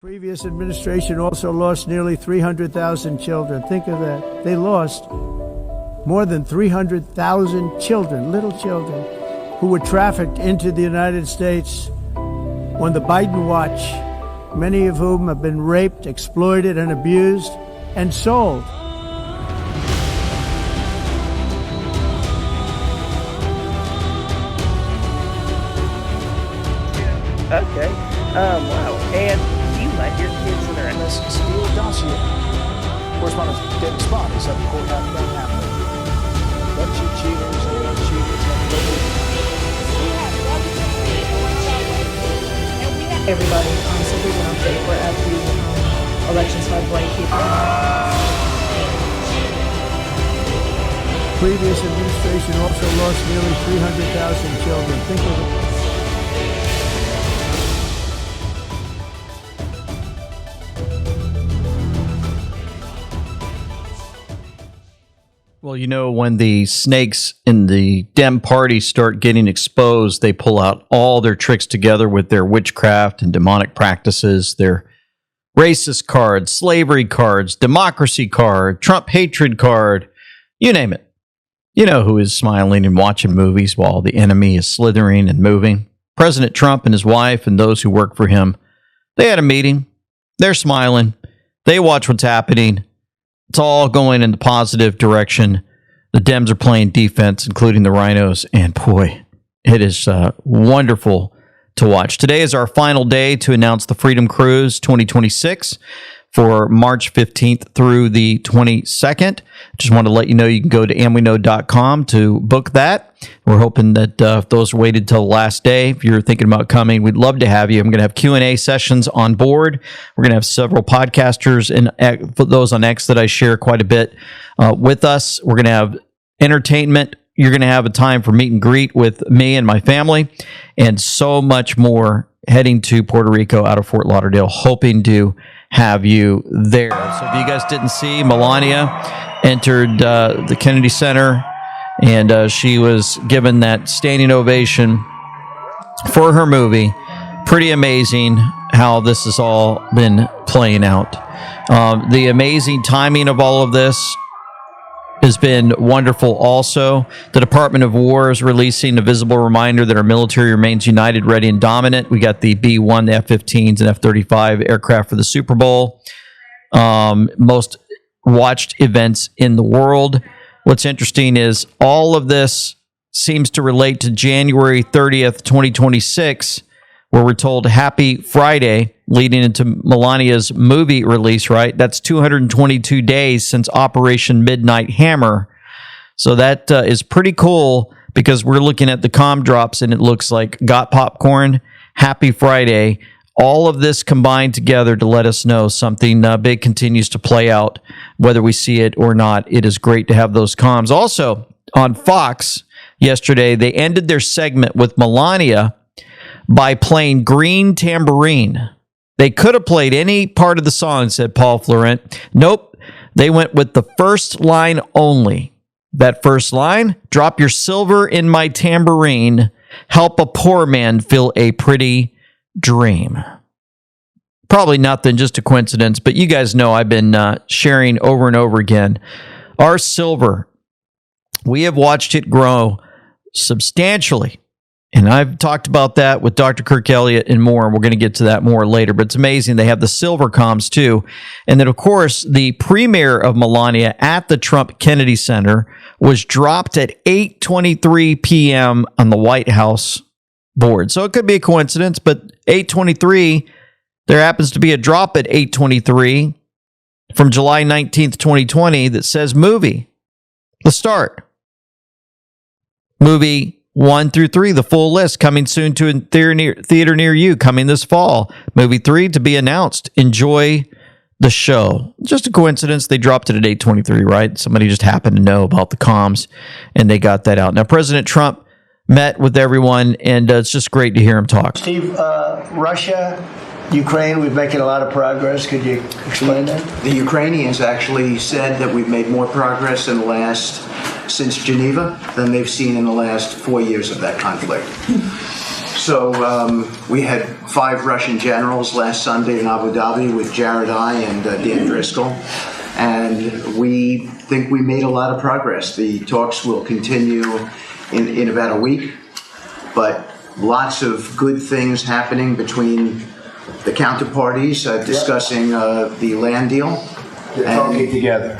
Previous administration also lost nearly 300,000 children. Think of that. They lost more than 300,000 children, little children, who were trafficked into the United States on the Biden watch, many of whom have been raped, exploited, and abused, and sold. Okay. Wow. And you let your kids in there. This Steele dossier. Correspondent David Spot is up in courthouse downtown. Bunch of cheaters and cheaters Everybody simply went on paper at the elections by white people. Previous administration also lost nearly 300,000 children. Think of it. Well, you know, when the snakes in the DEM party start getting exposed, they pull out all their tricks together with their witchcraft and demonic practices, their racist cards, slavery cards, democracy card, Trump hatred card, you name it. You know who is smiling and watching movies while the enemy is slithering and moving. President Trump and his wife and those who work for him, they had a meeting. They're smiling. They watch what's happening. It's all going in the positive direction. The Dems are playing defense, including the rhinos. And boy, it is wonderful to watch. Today is our final day to announce the Freedom Cruise 2026 for March 15th through the 22nd. Just want to let you know you can go to amweknow.com to book that. We're hoping that if those waited till the last day, if you're thinking about coming, we'd love to have you. I'm going to have Q&A sessions on board. We're going to have several podcasters and those on X that I share quite a bit with us. We're going to have entertainment. You're going to have a time for meet and greet with me and my family and so much more heading to Puerto Rico out of Fort Lauderdale, hoping to have you there. So if you guys didn't see, Melania entered the Kennedy Center and she was given that standing ovation for her movie. Pretty amazing how this has all been playing out. The amazing timing of all of this has been wonderful also. The Department of War is releasing a visible reminder that our military remains united, ready, and dominant. We got the B-1, the F-15s, and F-35 aircraft for the Super Bowl. Most watched events in the world. What's interesting is all of this seems to relate to January 30th, 2026, where we're told Happy Friday, leading into Melania's movie release, right? That's 222 days since Operation Midnight Hammer. So that is pretty cool because we're looking at the comm drops and it looks like Got Popcorn, Happy Friday, all of this combined together to let us know something big continues to play out, whether we see it or not. It is great to have those comms. Also, on Fox yesterday, they ended their segment with Melania by playing Green Tambourine. They could have played any part of the song, said Paul Florent. Nope. They went with the first line only. That first line, drop your silver in my tambourine, help a poor man feel a pretty dream. Probably nothing, just a coincidence, but you guys know I've been sharing over and over again. Our silver, we have watched it grow substantially. And I've talked about that with Dr. Kirk Elliott and more, and we're going to get to that more later. But it's amazing. They have the silver comms, too. And then, of course, the premiere of Melania at the Trump Kennedy Center was dropped at 8:23 p.m. on the White House board. So it could be a coincidence, but 8:23, there happens to be a drop at 8:23 from July 19th, 2020 that says movie. The start. Movie 1 through 3, the full list, coming soon to a theater near you, coming this fall. Movie 3 to be announced. Enjoy the show. Just a coincidence. They dropped it at 8:23, right? Somebody just happened to know about the comms, and they got that out. Now, President Trump met with everyone, and it's just great to hear him talk. Steve, Russia, Ukraine, we're making a lot of progress. Could you explain that? The Ukrainians actually said that we've made more progress since Geneva than they've seen in the last 4 years of that conflict. So we had 5 Russian generals last Sunday in Abu Dhabi with Jared and Dan Driscoll, and we think we made a lot of progress. The talks will continue in about a week, but lots of good things happening between the counterparties discussing the land deal. They're talking together.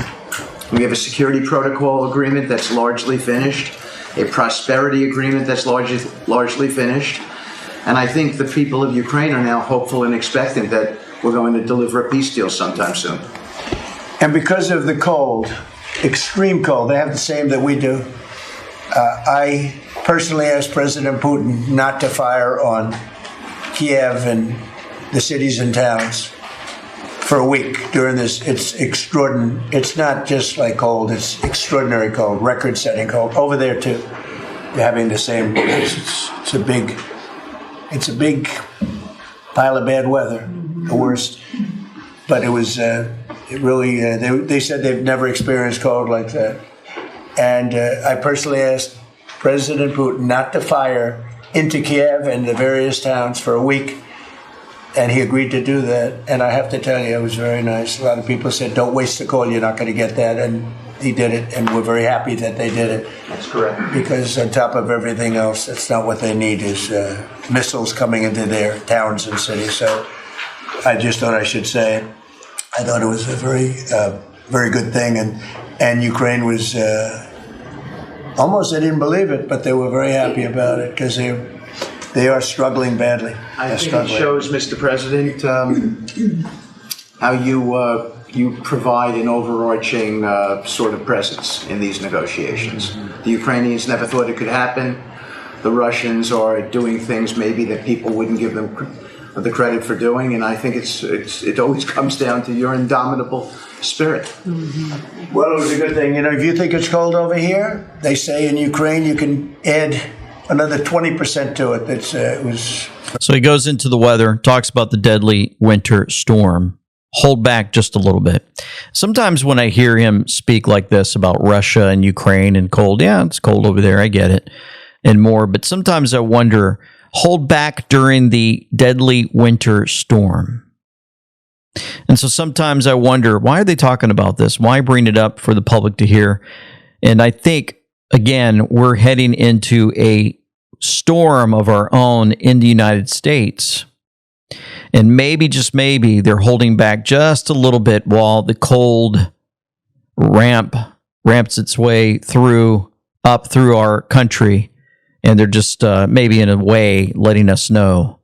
We have a security protocol agreement that's largely finished, a prosperity agreement that's largely finished, and I think the people of Ukraine are now hopeful and expectant that we're going to deliver a peace deal sometime soon. And because of the cold, extreme cold, they have the same that we do. I personally asked President Putin not to fire on Kiev and the cities and towns for a week during this. It's extraordinary. It's not just like cold, it's extraordinary cold, record-setting cold. Over there too, they're having the same. It's a big pile of bad weather, the worst. But it was, it really, they said they've never experienced cold like that. And I personally asked President Putin not to fire into Kiev and the various towns for a week. And he agreed to do that. And I have to tell you, it was very nice. A lot of people said, don't waste the coal, you're not going to get that. And he did it, and we're very happy that they did it. That's correct. Because on top of everything else, that's not what they need is missiles coming into their towns and cities. So I just thought I should say it. I thought it was a very good thing. And Ukraine was almost, they didn't believe it, but they were very happy about it because they are struggling badly. I think it shows, Mr. President, how you provide an overarching sort of presence in these negotiations. The Ukrainians never thought it could happen. The Russians are doing things maybe that people wouldn't give them the credit for doing, and I think it always comes down to your indomitable spirit. Well, it was a good thing. You know, if you think it's cold over here, they say in Ukraine you can add another 20% to it. It was. So he goes into the weather, talks about the deadly winter storm. Hold back just a little bit. Sometimes when I hear him speak like this about Russia and Ukraine and cold, yeah, it's cold over there, I get it, and more. But sometimes I wonder, hold back during the deadly winter storm. And so sometimes I wonder, why are they talking about this? Why bring it up for the public to hear? And I think, again, we're heading into a storm of our own in the United States. And maybe, just maybe, they're holding back just a little bit while the cold ramps its way up through our country. And they're just maybe in a way letting us know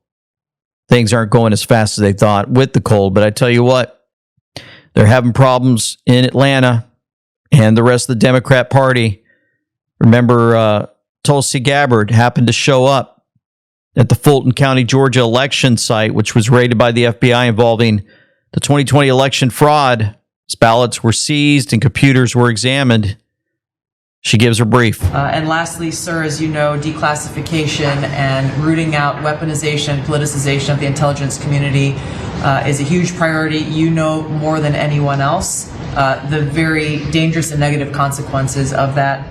things aren't going as fast as they thought with the cold. But I tell you what, they're having problems in Atlanta and the rest of the Democrat Party. Remember, Tulsi Gabbard happened to show up at the Fulton County, Georgia election site, which was raided by the FBI involving the 2020 election fraud. As ballots were seized and computers were examined. She gives her brief. And lastly, sir, as you know, declassification and rooting out weaponization, politicization of the intelligence community is a huge priority. You know more than anyone else the very dangerous and negative consequences of that.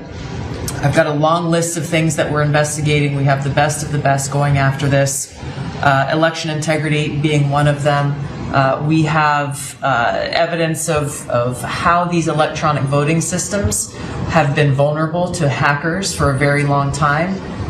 I've got a long list of things that we're investigating. We have the best of the best going after this. Election integrity being one of them. We have evidence of how these electronic voting systems have been vulnerable to hackers for a very long time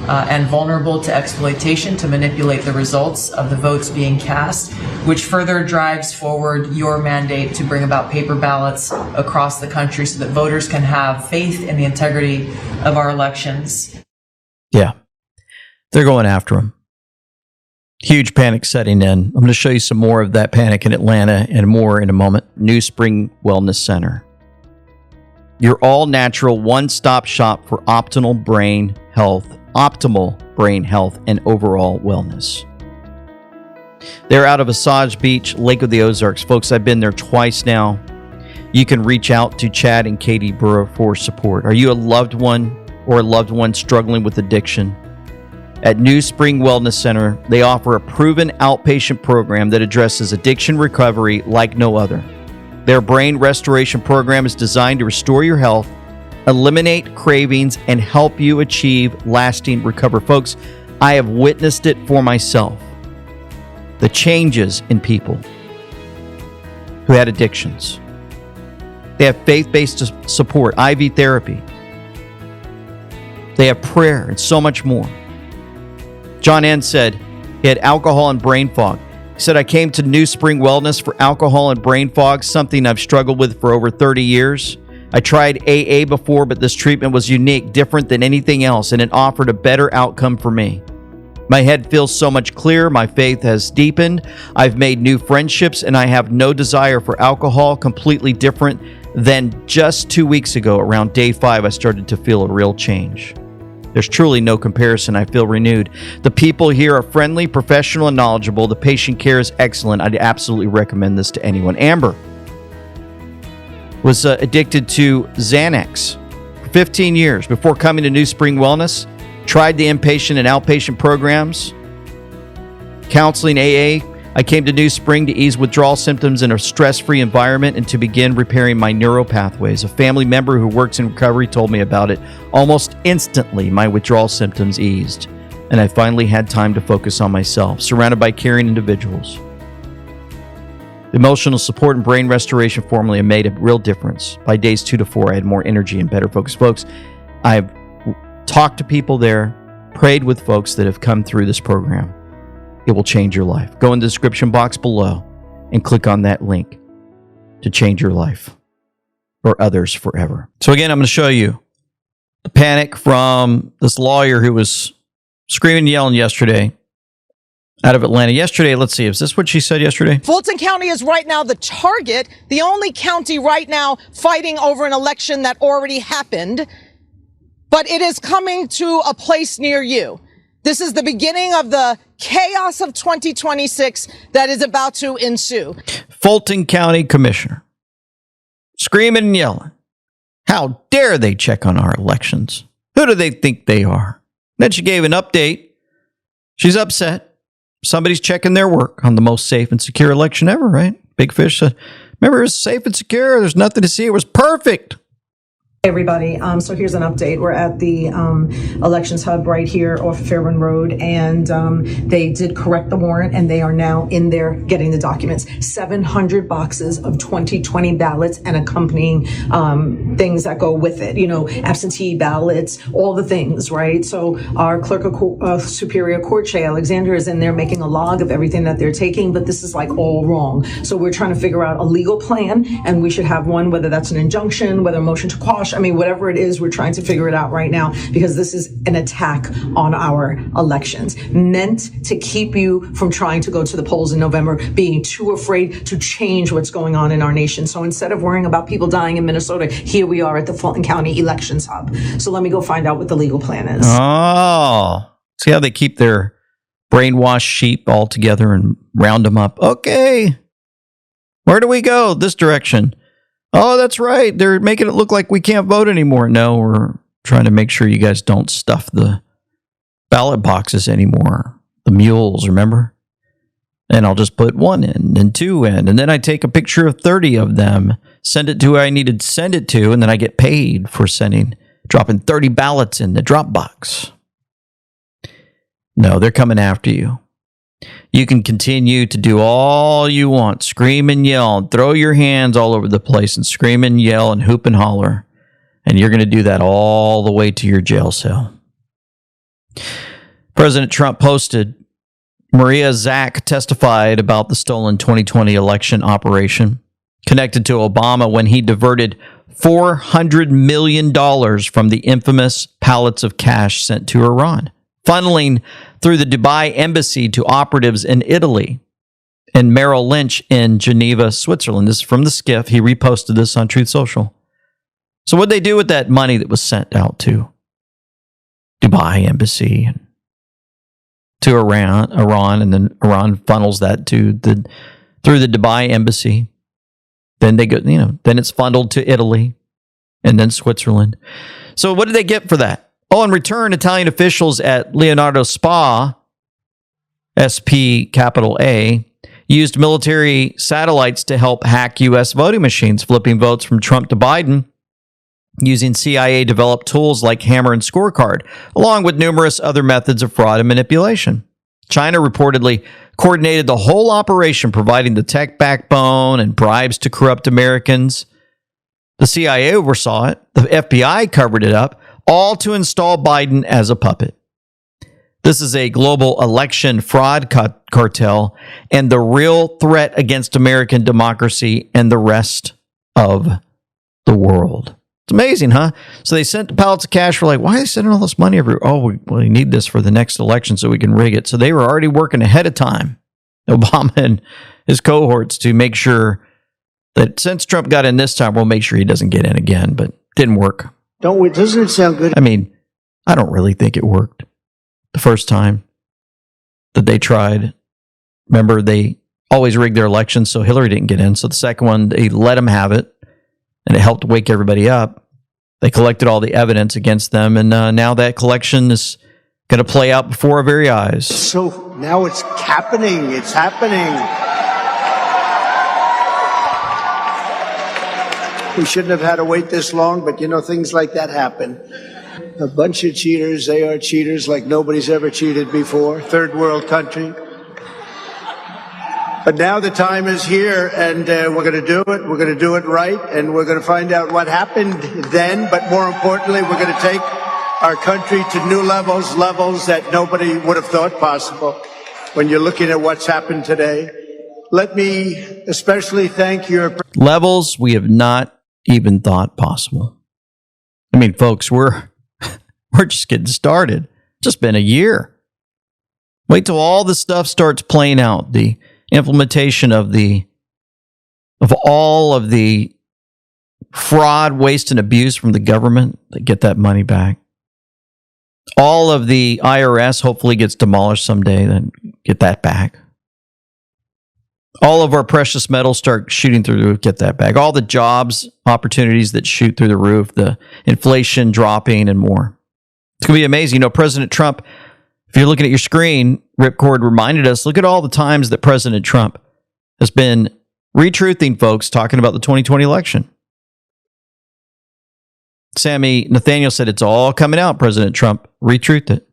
and vulnerable to exploitation to manipulate the results of the votes being cast, which further drives forward your mandate to bring about paper ballots across the country so that voters can have faith in the integrity of our elections. Yeah, they're going after them. Huge panic setting in. I'm going to show you some more of that panic in Atlanta and more in a moment. New Spring Wellness Center. Your all-natural one-stop shop for optimal brain health and overall wellness. They're out of Osage Beach, Lake of the Ozarks. Folks, I've been there twice now. You can reach out to Chad and Katie Burrow for support. Are you a loved one or a loved one struggling with addiction? At New Spring Wellness Center, they offer a proven outpatient program that addresses addiction recovery like no other. Their brain restoration program is designed to restore your health, eliminate cravings, and help you achieve lasting recovery. Folks, I have witnessed it for myself. The changes in people who had addictions. They have faith-based support, IV therapy. They have prayer and so much more. John N. said he had alcohol and brain fog. He said, I came to New Spring Wellness for alcohol and brain fog, something I've struggled with for over 30 years. I tried AA before, but this treatment was unique, different than anything else, and it offered a better outcome for me. My head feels so much clearer. My faith has deepened. I've made new friendships, and I have no desire for alcohol, completely different than just 2 weeks ago. Around day 5, I started to feel a real change. There's truly no comparison. I feel renewed. The people here are friendly, professional, and knowledgeable. The patient care is excellent. I'd absolutely recommend this to anyone. Amber was addicted to Xanax for 15 years before coming to New Spring Wellness. Tried the inpatient and outpatient programs, counseling, AA. I came to New Spring to ease withdrawal symptoms in a stress-free environment and to begin repairing my neural pathways. A family member who works in recovery told me about it. Almost instantly, my withdrawal symptoms eased, and I finally had time to focus on myself, surrounded by caring individuals. The emotional support and brain restoration formula made a real difference. By days 2 to 4, I had more energy and better focus. Folks, I've talked to people there, prayed with folks that have come through this program. It will change your life. Go in the description box below and click on that link to change your life or others forever. So again, I'm going to show you the panic from this lawyer who was screaming and yelling yesterday out of Atlanta. Yesterday, let's see, is this what she said yesterday? Fulton County is right now the target, the only county right now fighting over an election that already happened. But it is coming to a place near you. This is the beginning of the chaos of 2026 that is about to ensue. Fulton County Commissioner screaming and yelling. How dare they check on our elections? Who do they think they are? Then she gave an update. She's upset. Somebody's checking their work on the most safe and secure election ever, right? Big Fish said, remember, it was safe and secure. There's nothing to see. It was perfect. Hey everybody, so here's an update. We're at the elections hub right here off Fairburn Road, and they did correct the warrant, and they are now in there getting the documents. 700 boxes of 2020 ballots and accompanying things that go with it, you know, absentee ballots, all the things, right? So our clerk of Superior Court, Shay Alexander, is in there making a log of everything that they're taking, but this is like all wrong. So we're trying to figure out a legal plan, and we should have one, whether that's an injunction, whether a motion to quash. I mean, whatever it is, we're trying to figure it out right now, because this is an attack on our elections, meant to keep you from trying to go to the polls in November, being too afraid to change what's going on in our nation. So instead of worrying about people dying in Minnesota, here we are at the Fulton County Elections Hub. So let me go find out what the legal plan is. Oh, see how they keep their brainwashed sheep all together and round them up. Okay, where do we go? This direction. Oh, that's right. They're making it look like we can't vote anymore. No, we're trying to make sure you guys don't stuff the ballot boxes anymore. The mules, remember? And I'll just put 1 in and 2 in. And then I take a picture of 30 of them, send it to who I needed to send it to, and then I get paid for dropping 30 ballots in the drop box. No, they're coming after you. You can continue to do all you want, scream and yell, and throw your hands all over the place and scream and yell and hoop and holler. And you're going to do that all the way to your jail cell. President Trump posted, Maria Zack testified about the stolen 2020 election operation connected to Obama when he diverted $400 million from the infamous pallets of cash sent to Iran, funneling through the Dubai embassy to operatives in Italy and Merrill Lynch in Geneva, Switzerland. This is from the Skiff. He reposted this on Truth Social. So what did they do with that money that was sent out to Dubai embassy and to Iran, and then Iran funnels that through the Dubai embassy. Then they go, then it's funneled to Italy and then Switzerland. So what did they get for that? Oh, in return, Italian officials at Leonardo Spa, SP capital A, used military satellites to help hack U.S. voting machines, flipping votes from Trump to Biden using CIA-developed tools like Hammer and Scorecard, along with numerous other methods of fraud and manipulation. China reportedly coordinated the whole operation, providing the tech backbone and bribes to corrupt Americans. The CIA oversaw it. The FBI covered it up, all to install Biden as a puppet. This is a global election fraud cartel and the real threat against American democracy and the rest of the world. It's amazing, huh? So they sent the pallets of cash. We're like, why are they sending all this money everywhere? Oh, we need this for the next election so we can rig it. So they were already working ahead of time, Obama and his cohorts, to make sure that since Trump got in this time, we'll make sure he doesn't get in again. But it didn't work. Doesn't it sound good? I mean, I don't really think it worked the first time that they tried. Remember, they always rigged their elections so Hillary didn't get in. So the second one, they let him have it, and it helped wake everybody up. They collected all the evidence against them, and now that collection is going to play out before our very eyes. So now it's happening. It's happening. We shouldn't have had to wait this long, but things like that happen. A bunch of cheaters. They are cheaters like nobody's ever cheated before. Third world country. But now the time is here, and we're going to do it. We're going to do it right, and we're going to find out what happened then. But more importantly, we're going to take our country to new levels that nobody would have thought possible when you're looking at what's happened today. Let me especially thank your levels we have not even thought possible. I mean, folks, we're just getting started. Just been a year. Wait till all this stuff starts playing out. The implementation of all of the fraud, waste, and abuse from the government that get that money back. All of the IRS hopefully gets demolished someday, then get that back. All of our precious metals start shooting through the roof, get that back. All the jobs, opportunities that shoot through the roof, the inflation dropping, and more. It's going to be amazing. President Trump, if you're looking at your screen, Ripcord reminded us, look at all the times that President Trump has been retruthing folks talking about the 2020 election. Sammy Nathaniel said it's all coming out. President Trump retruthed it.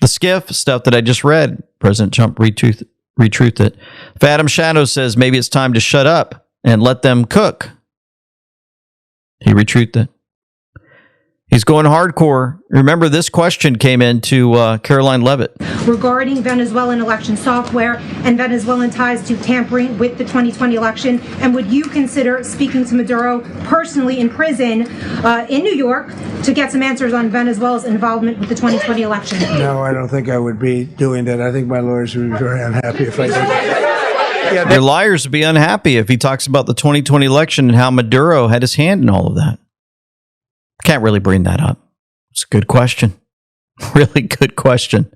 The skiff stuff that I just read, President Trump retruthed it. Fathom Shadow says maybe it's time to shut up and let them cook. He retruthed it. He's going hardcore. Remember, this question came into Caroline Levitt. Regarding Venezuelan election software and Venezuelan ties to tampering with the 2020 election, and would you consider speaking to Maduro personally in prison in New York to get some answers on Venezuela's involvement with the 2020 election? No, I don't think I would be doing that. I think my lawyers would be very unhappy if I did that. Your lawyers would be unhappy if he talks about the 2020 election and how Maduro had his hand in all of that. Can't really bring that up. It's a good question. Really good question.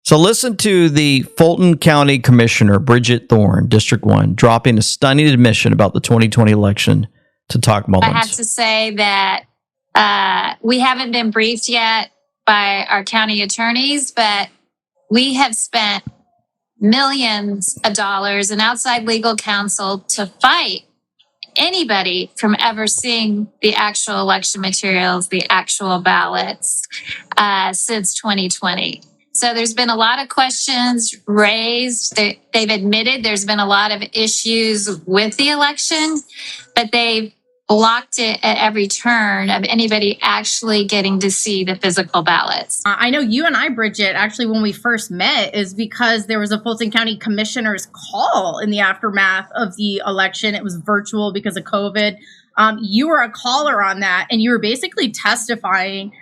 So listen to the Fulton County Commissioner, Bridget Thorne, District 1, dropping a stunning admission about the 2020 election to Talk Mullins. I have to say that we haven't been briefed yet by our county attorneys, but we have spent millions of dollars in outside legal counsel to fight anybody from ever seeing the actual election materials, the actual ballots, since 2020. So there's been a lot of questions raised. They've admitted there's been a lot of issues with the election, but they've blocked it at every turn of anybody actually getting to see the physical ballots. I know you and I, Bridget, actually when we first met is because there was a Fulton County Commissioner's call in the aftermath of the election. It was virtual because of COVID. You were a caller on that, and you were basically talking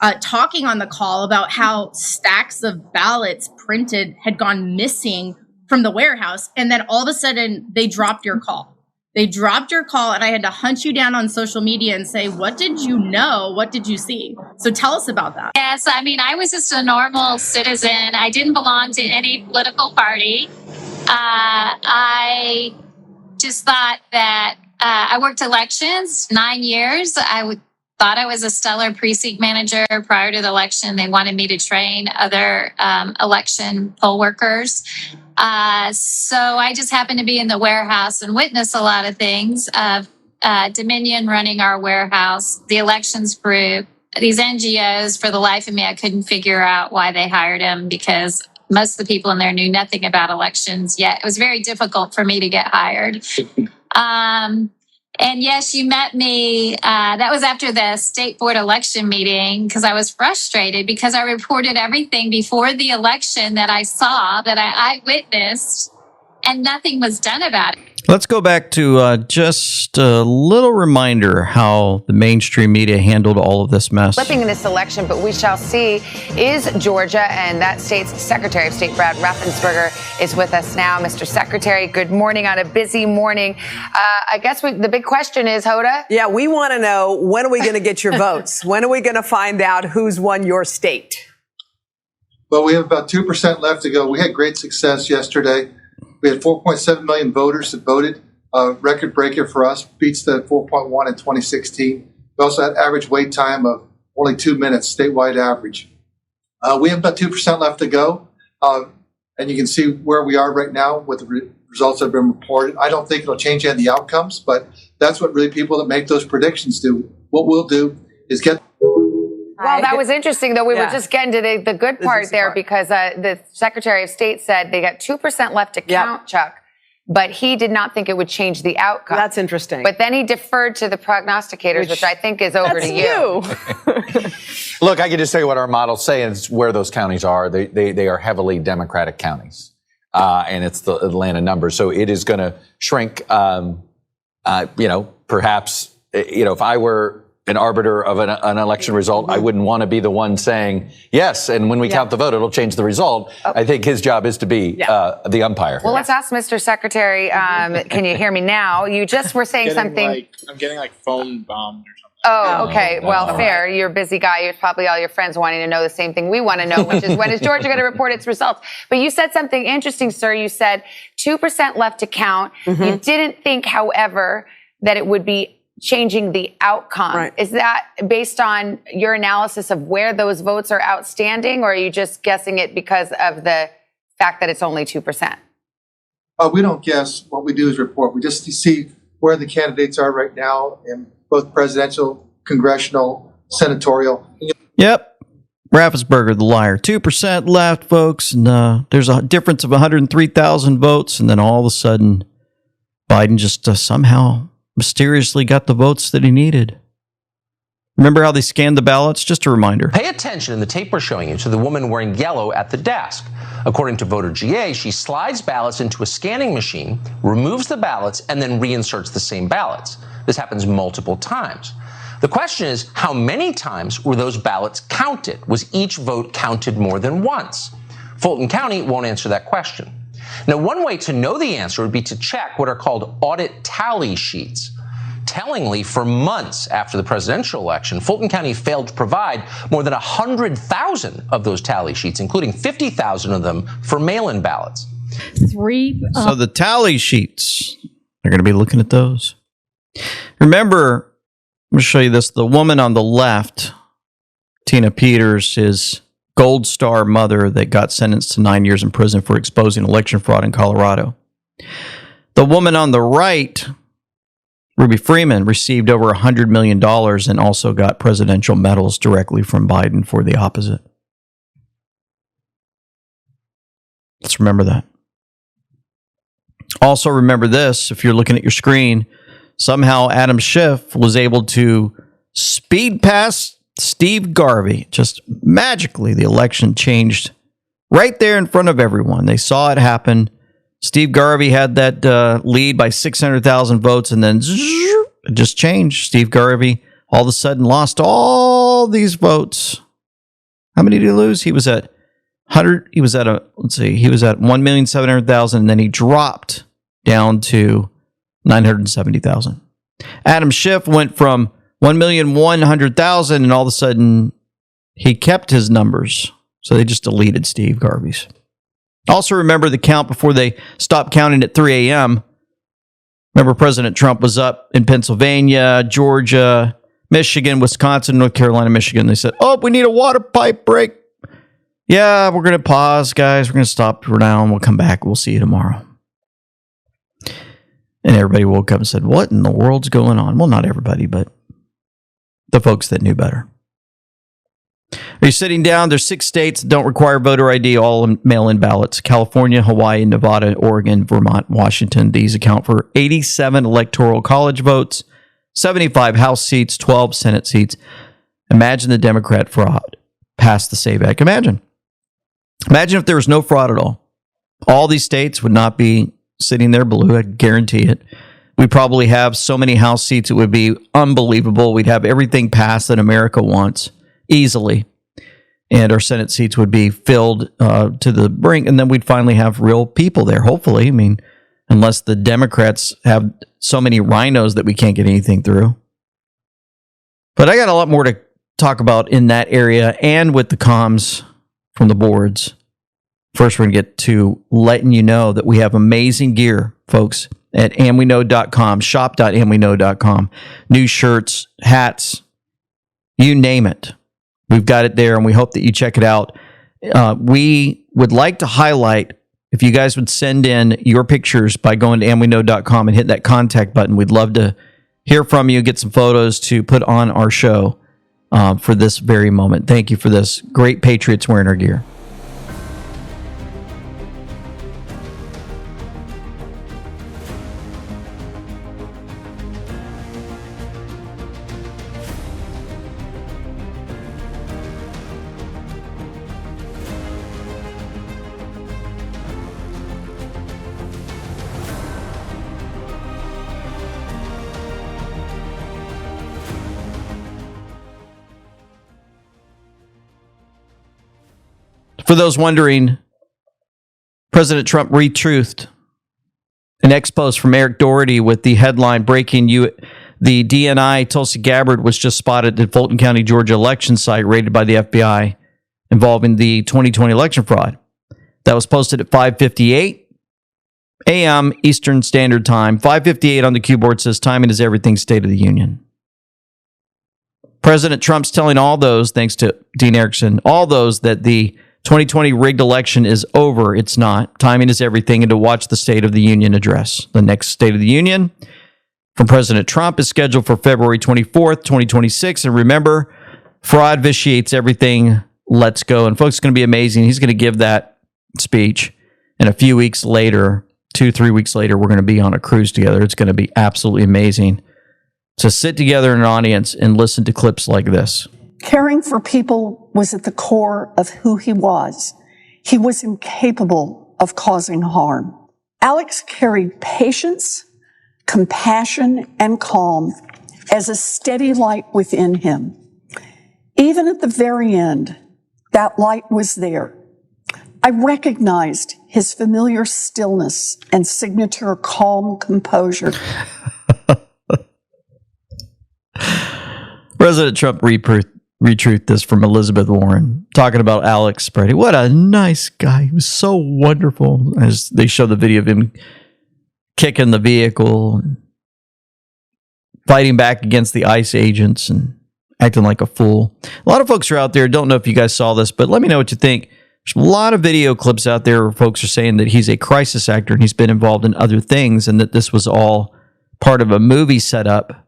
on the call about how stacks of ballots printed had gone missing from the warehouse. And then all of a sudden they dropped your call. They dropped your call, and I had to hunt you down on social media and say, what did you know? What did you see? So tell us about that. Yes, I mean, I was just a normal citizen. I didn't belong to any political party. I just thought that I worked elections 9 years. Thought I was a stellar precinct manager prior to the election. They wanted me to train other election poll workers. So I just happened to be in the warehouse and witness a lot of things of Dominion running our warehouse, the elections group, these NGOs. For the life of me, I couldn't figure out why they hired him, because most of the people in there knew nothing about elections yet. It was very difficult for me to get hired. And yes, you met me. That was after the state board election meeting, because I was frustrated because I reported everything before the election that I saw, that I witnessed, and nothing was done about it. Let's go back to just a little reminder how the mainstream media handled all of this mess. Flipping in this election, but we shall see, is Georgia, and that state's Secretary of State Brad Raffensperger is with us now. Mr. Secretary, good morning on a busy morning. I guess the big question is, Hoda? Yeah, we want to know, when are we going to get your votes? When are we going to find out who's won your state? Well, we have about 2% left to go. We had great success yesterday. We had 4.7 million voters that voted, record breaker for us, beats the 4.1 in 2016. We also had average wait time of only 2 minutes, statewide average. We have about 2% left to go, and you can see where we are right now with the results that have been reported. I don't think it'll change any of the outcomes, but that's what really people that make those predictions do. What we'll do is get... Well, that was interesting, though. We were just getting to the good part there, because the Secretary of State said they got 2% left to count, Chuck, but he did not think it would change the outcome. That's interesting. But then he deferred to the prognosticators, which I think is over to you. Look, I can just tell you what our models say, and it's where those counties are. They are heavily Democratic counties, and it's the Atlanta numbers. So it is going to shrink, perhaps, if I were an arbiter of an election result, I wouldn't want to be the one saying yes, and when we count the vote, it'll change the result. I think his job is to be the umpire. Well, let's ask Mr. Secretary. Can you hear me now? You just were saying something. I'm getting phone bombed or something. Oh, okay. Well, fair. You're a busy guy. You're probably all your friends wanting to know the same thing we want to know, which is, when is Georgia going to report its results? But you said something interesting, sir. You said 2% left to count. You didn't think, however, that it would be changing the outcome. Right. Is that based on your analysis of where those votes are outstanding, or are you just guessing it because of the fact that it's only 2%? We don't guess. What we do is report. We just see where the candidates are right now in both presidential, congressional, senatorial. Yep. Raffensperger, the liar. 2% left, folks. And there's a difference of 103,000 votes. And then all of a sudden, Biden just somehow mysteriously got the votes that he needed. Remember how they scanned the ballots? Just a reminder. Pay attention in the tape we're showing you to the woman wearing yellow at the desk. According to Voter GA, she slides ballots into a scanning machine, removes the ballots, and then reinserts the same ballots. This happens multiple times. The question is, how many times were those ballots counted? Was each vote counted more than once? Fulton County won't answer that question. Now, one way to know the answer would be to check what are called audit tally sheets. Tellingly, for months after the presidential election, Fulton County failed to provide more than 100,000 of those tally sheets, including 50,000 of them for mail-in ballots. So the tally sheets, they're going to be looking at those. Remember, I'm going to show you this. The woman on the left, Tina Peters, is Gold Star mother that got sentenced to 9 years in prison for exposing election fraud in Colorado. The woman on the right, Ruby Freeman, received over $100 million and also got presidential medals directly from Biden for the opposite. Let's remember that. Also remember this, if you're looking at your screen, somehow Adam Schiff was able to speed past Steve Garvey. Just magically, the election changed right there in front of everyone. They saw it happen. Steve Garvey had that lead by 600,000 votes, and then it just changed. Steve Garvey all of a sudden lost all these votes. How many did he lose? He was at 100. He was at 1,700,000, and then he dropped down to 970,000. Adam Schiff went from 1,100,000, and all of a sudden he kept his numbers. So they just deleted Steve Garvey's. Also remember the count before they stopped counting at 3 a.m. Remember President Trump was up in Pennsylvania, Georgia, Michigan, Wisconsin, North Carolina, Michigan. They said, oh, we need a water pipe break. Yeah, we're going to pause, guys. We're going to stop for now, and we'll come back. We'll see you tomorrow. And everybody woke up and said, what in the world's going on? Well, not everybody, but the folks that knew better. Are you sitting down? There's 6 states that don't require voter ID, all mail-in ballots. California, Hawaii, Nevada, Oregon, Vermont, Washington. These account for 87 electoral college votes, 75 House seats, 12 Senate seats. Imagine the Democrat fraud passed the SAVE Act. Imagine if there was no fraud at all. All these states would not be sitting there blue. I guarantee it. We probably have so many House seats, it would be unbelievable. We'd have everything passed that America wants easily. And our Senate seats would be filled to the brink. And then we'd finally have real people there, hopefully. I mean, unless the Democrats have so many rhinos that we can't get anything through. But I got a lot more to talk about in that area and with the comms from the boards. First, we're going to get to letting you know that we have amazing gear, folks, at amweknow.com, shop.amweknow.com. New shirts, hats, you name it. We've got it there, and we hope that you check it out. We would like to highlight, if you guys would send in your pictures by going to amweknow.com and hit that contact button. We'd love to hear from you, get some photos to put on our show for this very moment. Thank you for this. Great patriots wearing our gear. For those wondering, President Trump retruthed an ex-post from Eric Doherty with the headline breaking the DNI Tulsi Gabbard was just spotted at Fulton County, Georgia election site raided by the FBI involving the 2020 election fraud. That was posted at 5:58 a.m. Eastern Standard Time. 5:58 on the cue board says timing is everything, State of the Union. President Trump's telling all those, thanks to Dean Erickson, all those that the 2020 rigged election is over. It's not. Timing is everything, and to watch the State of the Union address. The next State of the Union from President Trump is scheduled for February 24th, 2026. And remember, fraud vitiates everything. Let's go. And folks, it's going to be amazing. He's going to give that speech. And a few weeks later, 2-3 weeks later, we're going to be on a cruise together. It's going to be absolutely amazing to sit together in an audience and listen to clips like this. Caring for people was at the core of who he was. He was incapable of causing harm. Alex carried patience, compassion, and calm as a steady light within him. Even at the very end, that light was there. I recognized his familiar stillness and signature calm composure. President Trump retruthed this from Elizabeth Warren, talking about Alex Brady. What a nice guy. He was so wonderful. As they show the video of him kicking the vehicle, fighting back against the ICE agents and acting like a fool. A lot of folks are out there, don't know if you guys saw this, but let me know what you think. There's a lot of video clips out there where folks are saying that he's a crisis actor and he's been involved in other things and that this was all part of a movie setup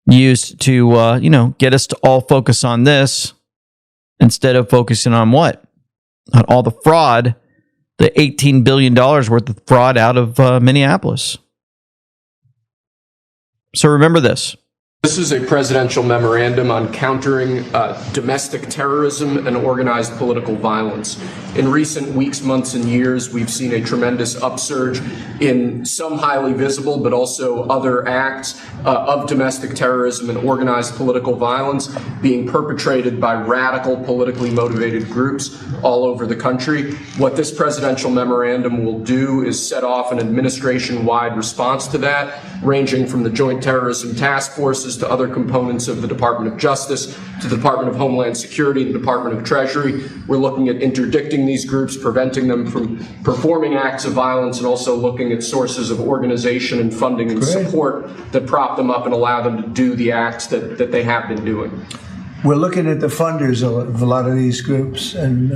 used to, get us to all focus on this instead of focusing on what? On all the fraud, the $18 billion worth of fraud out of Minneapolis. So remember this. This is a presidential memorandum on countering domestic terrorism and organized political violence. In recent weeks, months, and years, we've seen a tremendous upsurge in some highly visible, but also other acts of domestic terrorism and organized political violence being perpetrated by radical, politically motivated groups all over the country. What this presidential memorandum will do is set off an administration-wide response to that, ranging from the Joint Terrorism Task Forces to other components of the Department of Justice, to the Department of Homeland Security, the Department of Treasury. We're looking at interdicting these groups, preventing them from performing acts of violence, and also looking at sources of organization and funding and support that prop them up and allow them to do the acts that they have been doing. We're looking at the funders of a lot of these groups, and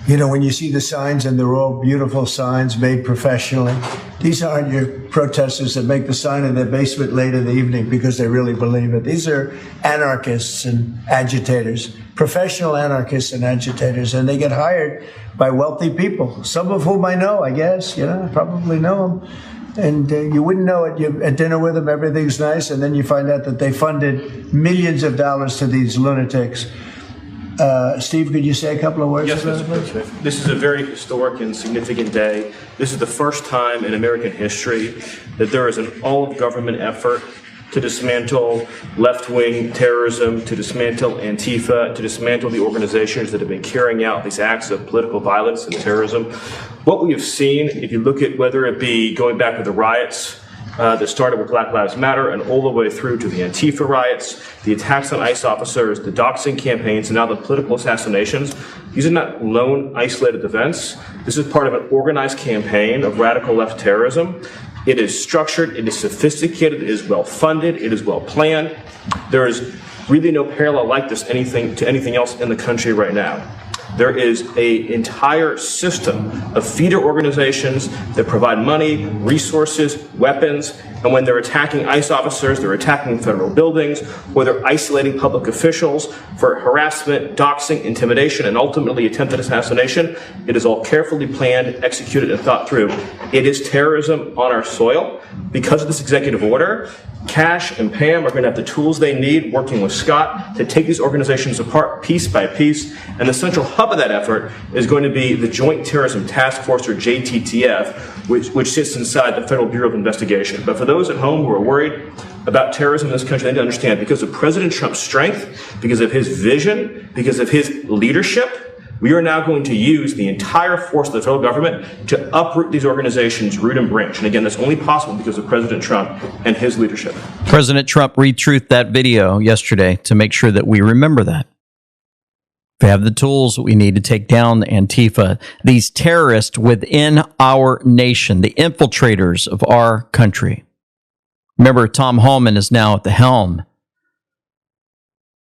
when you see the signs, and they're all beautiful signs made professionally, These aren't your protesters that make the sign in their basement late in the evening because they really believe it. These are anarchists and agitators, professional anarchists and agitators, and they get hired by wealthy people, some of whom I know, I guess, probably know them. And you wouldn't know it. You're at dinner with them, everything's nice, and then you find out that they funded millions of dollars to these lunatics. Steve, could you say a couple of words? Yes, Mr. President. This is a very historic and significant day. This is the first time in American history that there is an all-of-government effort to dismantle left-wing terrorism, to dismantle Antifa, to dismantle the organizations that have been carrying out these acts of political violence and terrorism. What we have seen, if you look at whether it be going back to the riots that started with Black Lives Matter and all the way through to the Antifa riots, the attacks on ICE officers, the doxing campaigns, and now the political assassinations. These are not lone, isolated events. This is part of an organized campaign of radical left terrorism. It is structured, it is sophisticated, it is well funded, it is well planned. There is really no parallel like this to anything else in the country right now. There is an entire system of feeder organizations that provide money, resources, weapons, and when they're attacking ICE officers, they're attacking federal buildings, or they're isolating public officials for harassment, doxing, intimidation, and ultimately attempted assassination. It is all carefully planned, executed, and thought through. It is terrorism on our soil. Because of this executive order, Cash and Pam are going to have the tools they need, working with Scott, to take these organizations apart piece by piece. And the central hub of that effort is going to be the Joint Terrorism Task Force, or JTTF, which sits inside the Federal Bureau of Investigation. But for those at home who are worried about terrorism in this country, they need to understand, because of President Trump's strength, because of his vision, because of his leadership, we are now going to use the entire force of the federal government to uproot these organizations root and branch. And again, that's only possible because of President Trump and his leadership. President Trump retruthed that video yesterday to make sure that we remember that. We have the tools we need to take down Antifa, these terrorists within our nation, the infiltrators of our country. Remember, Tom Homan is now at the helm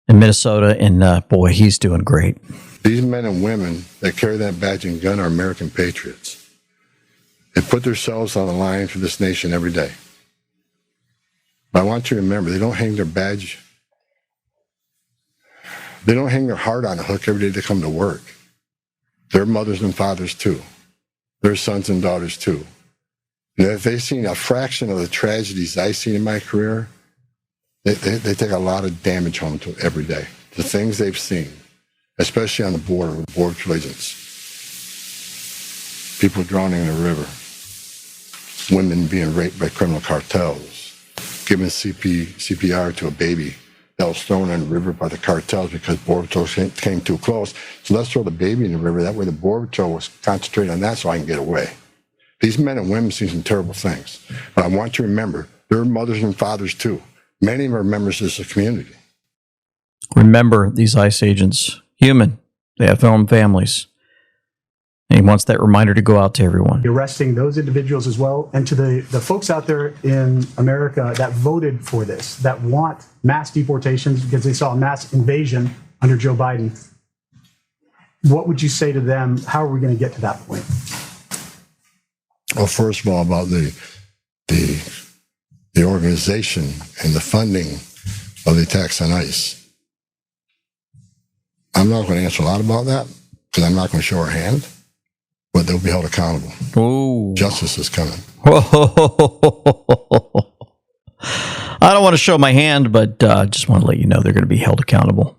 in Minnesota, and boy, he's doing great. These men and women that carry that badge and gun are American patriots. They put themselves on the line for this nation every day. But I want you to remember, they don't hang their badge. They don't hang their heart on a hook every day they come to work. They're mothers and fathers too. They're sons and daughters too. And if they've seen a fraction of the tragedies I've seen in my career, they take a lot of damage home to every day. The things they've seen, especially on the border with border agents. People drowning in the river. Women being raped by criminal cartels. Giving CPR to a baby that was thrown in the river by the cartels because Border Patrol came too close. So let's throw the baby in the river. That way the Border Patrol was concentrating on that so I can get away. These men and women see some terrible things. But I want you to remember, they're mothers and fathers too. Many of them are members of this community. Remember, these ICE agents, human. They have their own families. And he wants that reminder to go out to everyone. Arresting those individuals as well, and to the folks out there in America that voted for this, that want mass deportations because they saw a mass invasion under Joe Biden. What would you say to them? How are we going to get to that point? Well, first of all, about the organization and the funding of the attacks on ICE. I'm not going to answer a lot about that because I'm not going to show our hand, but they'll be held accountable. Ooh. Justice is coming. Whoa. I don't want to show my hand, but just want to let you know they're going to be held accountable.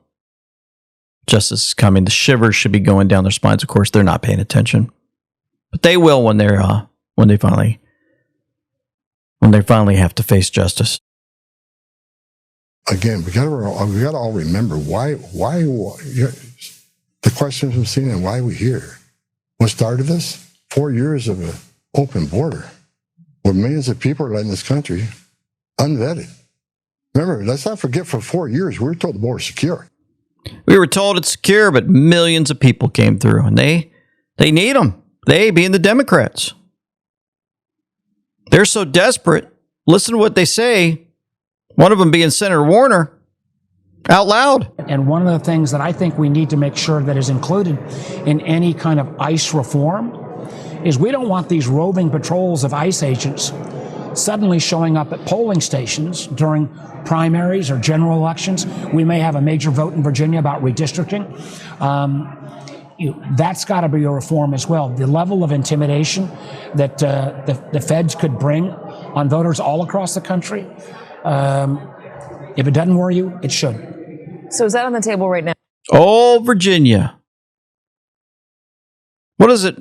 Justice is coming. The shivers should be going down their spines. Of course, they're not paying attention, but they will when they finally have to face justice. Again, we got to all remember why the questions we've seen and why we're here. What started this? 4 years of an open border where millions of people are in this country unvetted. Remember, let's not forget, for 4 years, we were told the border was secure. We were told it's secure, but millions of people came through, and they need them. They being the Democrats. They're so desperate. Listen to what they say. One of them being Senator Warner, out loud. And one of the things that I think we need to make sure that is included in any kind of ICE reform is we don't want these roving patrols of ICE agents suddenly showing up at polling stations during primaries or general elections. We may have a major vote in Virginia about redistricting. That's got to be a reform as well. The level of intimidation that the feds could bring on voters all across the country, if it doesn't worry you, it should. So is that on the table right now? Oh, Virginia. What is it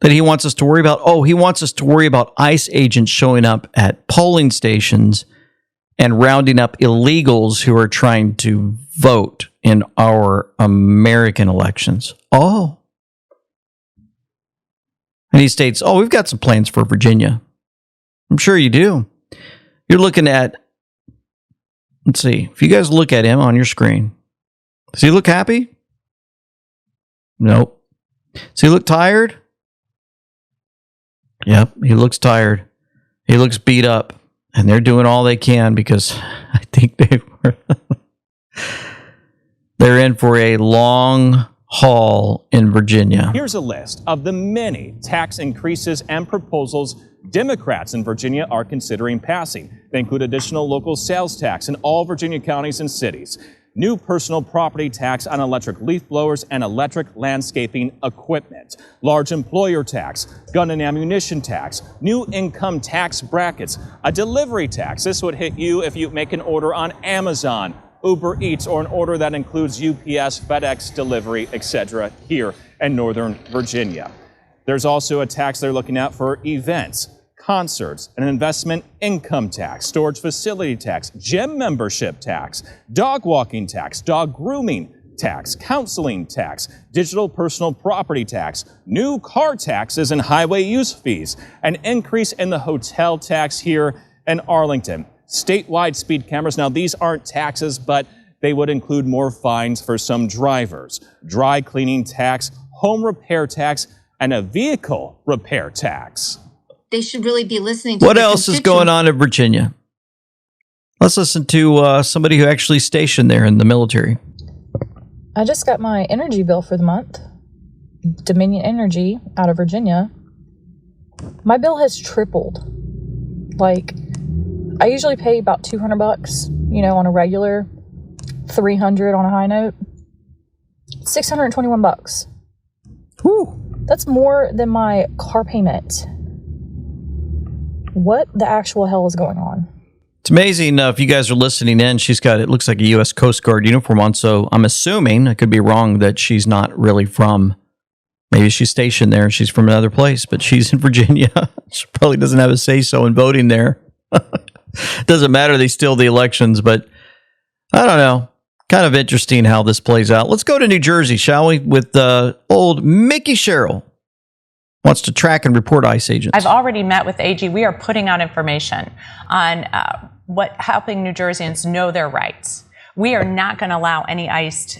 that he wants us to worry about? Oh, he wants us to worry about ICE agents showing up at polling stations and rounding up illegals who are trying to vote in our American elections. Oh. And he states, oh, we've got some plans for Virginia. I'm sure you do. You're looking at, let's see, if you guys look at him on your screen, does he look happy? Nope. Does he look tired? Yep, he looks tired. He looks beat up. And they're doing all they can because I think they're in for a long haul in Virginia. Here's a list of the many tax increases and proposals Democrats in Virginia are considering passing. They include additional local sales tax in all Virginia counties and cities, new personal property tax on electric leaf blowers and electric landscaping equipment, large employer tax, gun and ammunition tax, new income tax brackets, a delivery tax. This would hit you if you make an order on Amazon, Uber Eats, or an order that includes UPS, FedEx delivery, etc. here in Northern Virginia. There's also a tax they're looking at for events, concerts, an investment income tax, storage facility tax, gym membership tax, dog walking tax, dog grooming tax, counseling tax, digital personal property tax, new car taxes and highway use fees, an increase in the hotel tax here in Arlington, statewide speed cameras. Now, these aren't taxes, but they would include more fines for some drivers, dry cleaning tax, home repair tax, and a vehicle repair tax. They should really be listening to what else is going on in Virginia? Let's listen to somebody who actually stationed there in the military. I just got my energy bill for the month. Dominion Energy out of Virginia. My bill has tripled. Like, I usually pay about $200, on a regular, $300 on a high note. $621. Whew. That's more than my car payment. What the actual hell is going on? It's amazing if you guys are listening in. She's got, it looks like a U.S. Coast Guard uniform on. So I'm assuming, I could be wrong, that she's not really from, maybe she's stationed there. She's from another place, but she's in Virginia. She probably doesn't have a say-so in voting there. Doesn't matter. They steal the elections, but I don't know. Kind of interesting how this plays out. Let's go to New Jersey, shall we? With old Mickey Sherrill. Wants to track and report ICE agents. I've already met with AG. We are putting out information on helping New Jerseyans know their rights. We are not going to allow any ICE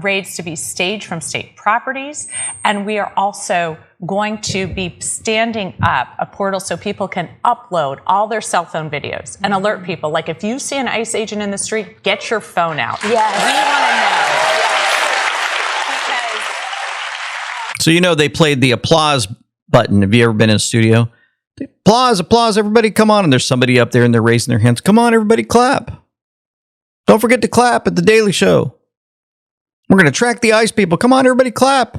raids to be staged from state properties. And we are also going to be standing up a portal so people can upload all their cell phone videos and alert people. Like, if you see an ICE agent in the street, get your phone out. Yes. We want to know. So, they played the applause button. Have you ever been in a studio? Applause, applause, everybody come on. And there's somebody up there and they're raising their hands. Come on, everybody clap. Don't forget to clap at the Daily Show. We're going to track the ICE people. Come on, everybody clap.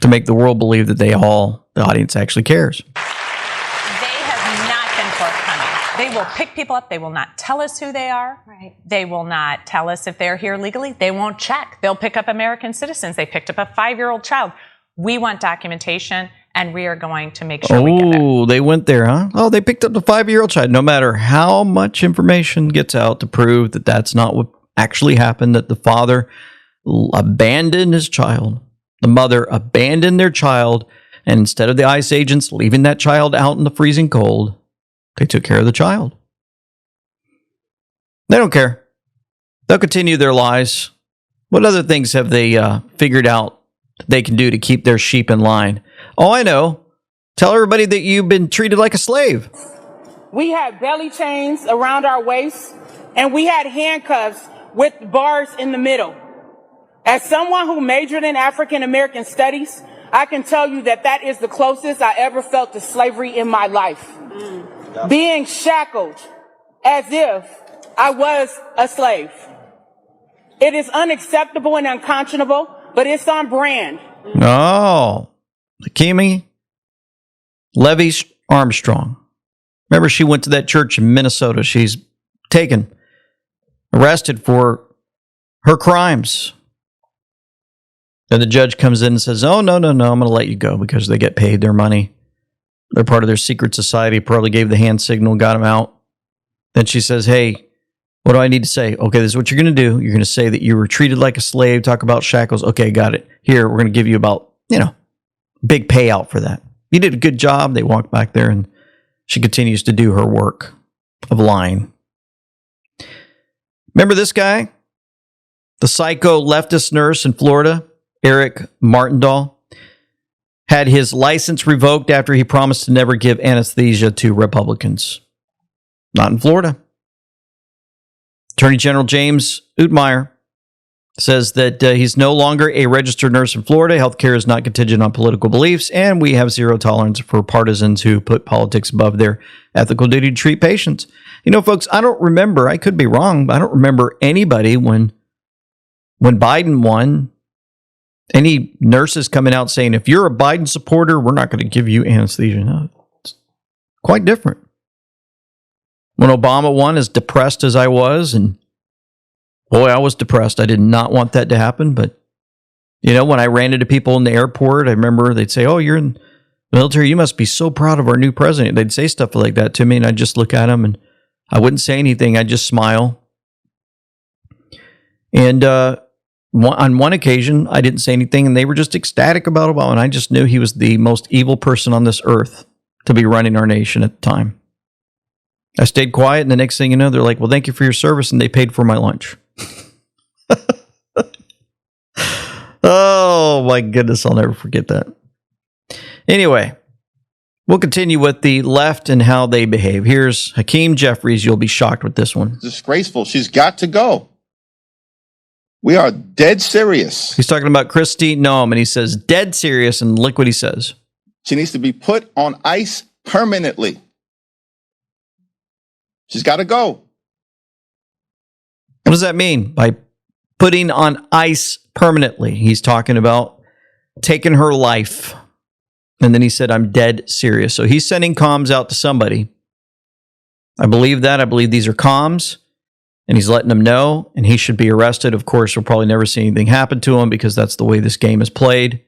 To make the world believe that the audience actually cares. They have not been forthcoming. They will pick people up. They will not tell us who they are. Right. They will not tell us if they're here legally. They won't check. They'll pick up American citizens. They picked up a 5-year-old child. We want documentation, and we are going to make sure we get it. Oh, they went there, huh? Oh, they picked up the 5-year-old child. No matter how much information gets out to prove that that's not what actually happened, that the father abandoned his child, the mother abandoned their child, and instead of the ICE agents leaving that child out in the freezing cold, they took care of the child. They don't care. They'll continue their lies. What other things have they figured out they can do to keep their sheep in line? Oh, I know. Tell everybody that you've been treated like a slave. We had belly chains around our waist, and we had handcuffs with bars in the middle. As someone who majored in African American studies, I can tell you that that is the closest I ever felt to slavery in my life. Being shackled as if I was a slave. It is unacceptable and unconscionable, but it's on brand. Oh, Hakimi Levy Armstrong. Remember, she went to that church in Minnesota. She's taken, arrested for her crimes. And the judge comes in and says, oh, no, I'm going to let you go because they get paid their money. They're part of their secret society, probably gave the hand signal, got him out. Then she says, hey, what do I need to say? Okay, this is what you're going to do. You're going to say that you were treated like a slave, talk about shackles. Okay, got it. Here, we're going to give you about, big payout for that. You did a good job. They walked back there and she continues to do her work of lying. Remember this guy? The psycho leftist nurse in Florida, Eric Martindale, had his license revoked after he promised to never give anesthesia to Republicans. Not in Florida. Attorney General James Utmeyer says that he's no longer a registered nurse in Florida. Healthcare is not contingent on political beliefs, and we have zero tolerance for partisans who put politics above their ethical duty to treat patients. Folks, I don't remember, I could be wrong, but I don't remember anybody when Biden won, any nurses coming out saying, if you're a Biden supporter, we're not going to give you anesthesia. No, it's quite different. When Obama won, as depressed as I was, and boy, I was depressed. I did not want that to happen. But, when I ran into people in the airport, I remember they'd say, oh, you're in the military. You must be so proud of our new president. They'd say stuff like that to me, and I'd just look at them, and I wouldn't say anything. I'd just smile. And on one occasion, I didn't say anything, and they were just ecstatic about Obama. And I just knew he was the most evil person on this earth to be running our nation at the time. I stayed quiet, and the next thing you know, they're like, well, thank you for your service, and they paid for my lunch. Oh, my goodness, I'll never forget that. Anyway, we'll continue with the left and how they behave. Here's Hakeem Jeffries. You'll be shocked with this one. Disgraceful. She's got to go. We are dead serious. He's talking about Kristi Noem, and he says, dead serious, and look what he says. She needs to be put on ice permanently. She's got to go. What does that mean by putting on ice permanently? He's talking about taking her life. And then he said, I'm dead serious. So he's sending comms out to somebody. I believe that. I believe these are comms. And he's letting them know. And he should be arrested. Of course, we'll probably never see anything happen to him because that's the way this game is played.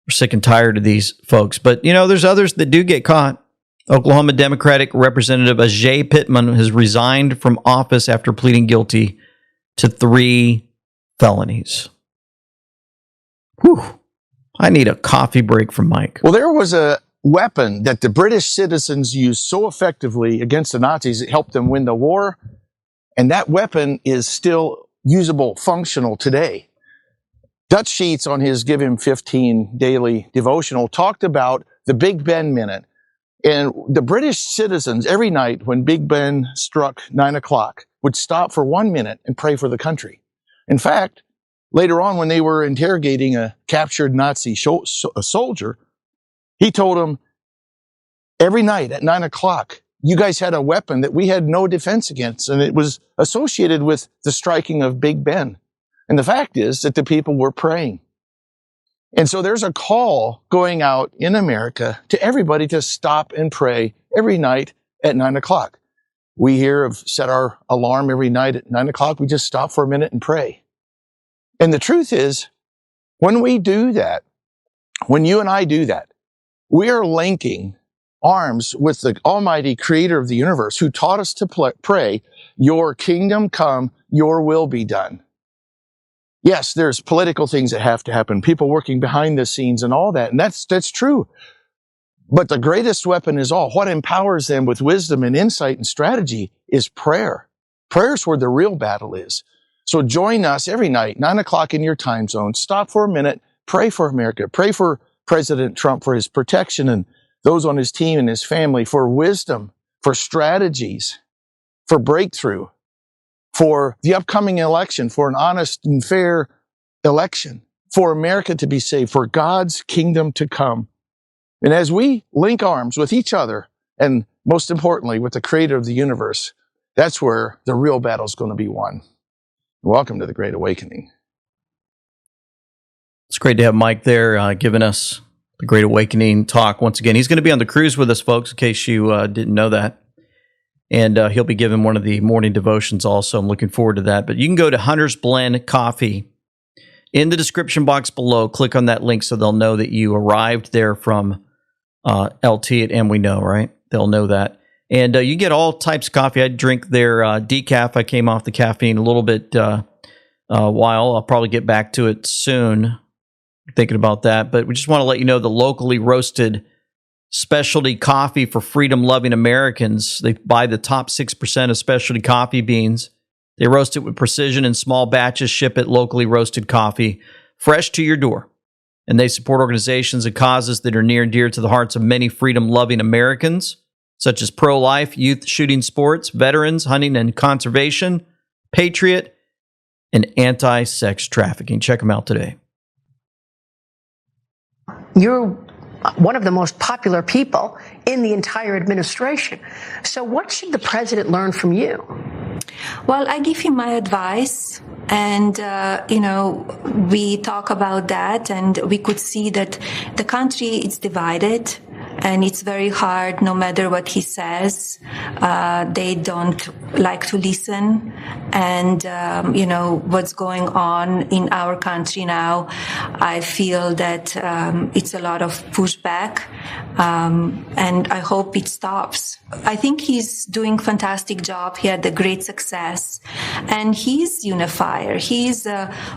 We're sick and tired of these folks. But, there's others that do get caught. Oklahoma Democratic Representative Ajay Pittman has resigned from office after pleading guilty to 3 felonies. Whew. I need a coffee break from Mike. Well, there was a weapon that the British citizens used so effectively against the Nazis, it helped them win the war. And that weapon is still usable, functional today. Dutch Sheets, on his Give Him 15 daily devotional, talked about the Big Ben minute. And the British citizens, every night when Big Ben struck 9 o'clock, would stop for 1 minute and pray for the country. In fact, later on, when they were interrogating a captured Nazi soldier, he told them, every night at 9 o'clock, you guys had a weapon that we had no defense against, and it was associated with the striking of Big Ben. And the fact is that the people were praying. And so there's a call going out in America to everybody to stop and pray every night at 9 o'clock. We here have set our alarm every night at 9 o'clock. We just stop for a minute and pray. And the truth is, when we do that, when you and I do that, we are linking arms with the Almighty Creator of the universe who taught us to pray, your kingdom come, your will be done. Yes, there's political things that have to happen, people working behind the scenes and all that, and that's true. But the greatest weapon is all. What empowers them with wisdom and insight and strategy is prayer. Prayer is where the real battle is. So join us every night, 9 o'clock in your time zone. Stop for a minute, pray for America, pray for President Trump for his protection and those on his team and his family, for wisdom, for strategies, for breakthrough, for the upcoming election, for an honest and fair election, for America to be saved, for God's kingdom to come. And as we link arms with each other, and most importantly, with the creator of the universe, that's where the real battle is going to be won. Welcome to the Great Awakening. It's great to have Mike there giving us the Great Awakening talk once again. He's going to be on the cruise with us, folks, in case you didn't know that. And he'll be giving one of the morning devotions also. I'm looking forward to that. But you can go to Hunter's Blend Coffee in the description box below. Click on that link so they'll know that you arrived there from LT at And We Know, right? They'll know that. And you get all types of coffee. I drink their decaf. I came off the caffeine a little bit while. I'll probably get back to it soon. Thinking about that. But we just want to let you know the locally roasted specialty coffee for freedom-loving Americans. They buy the top 6% of specialty coffee beans. They roast it with precision in small batches, ship it locally roasted coffee, fresh to your door. And they support organizations and causes that are near and dear to the hearts of many freedom-loving Americans, such as pro-life, youth shooting sports, veterans, hunting and conservation, patriot, and anti-sex trafficking. Check them out today. You're one of the most popular people in the entire administration. So what should the president learn from you? Well, I give him my advice, and, we talk about that, and we could see that the country is divided, and it's very hard, no matter what he says. They don't like to listen. And, what's going on in our country now, I feel that it's a lot of pushback, and I hope it stops. I think he's doing a fantastic job. He had a great success, and he's unifier. He's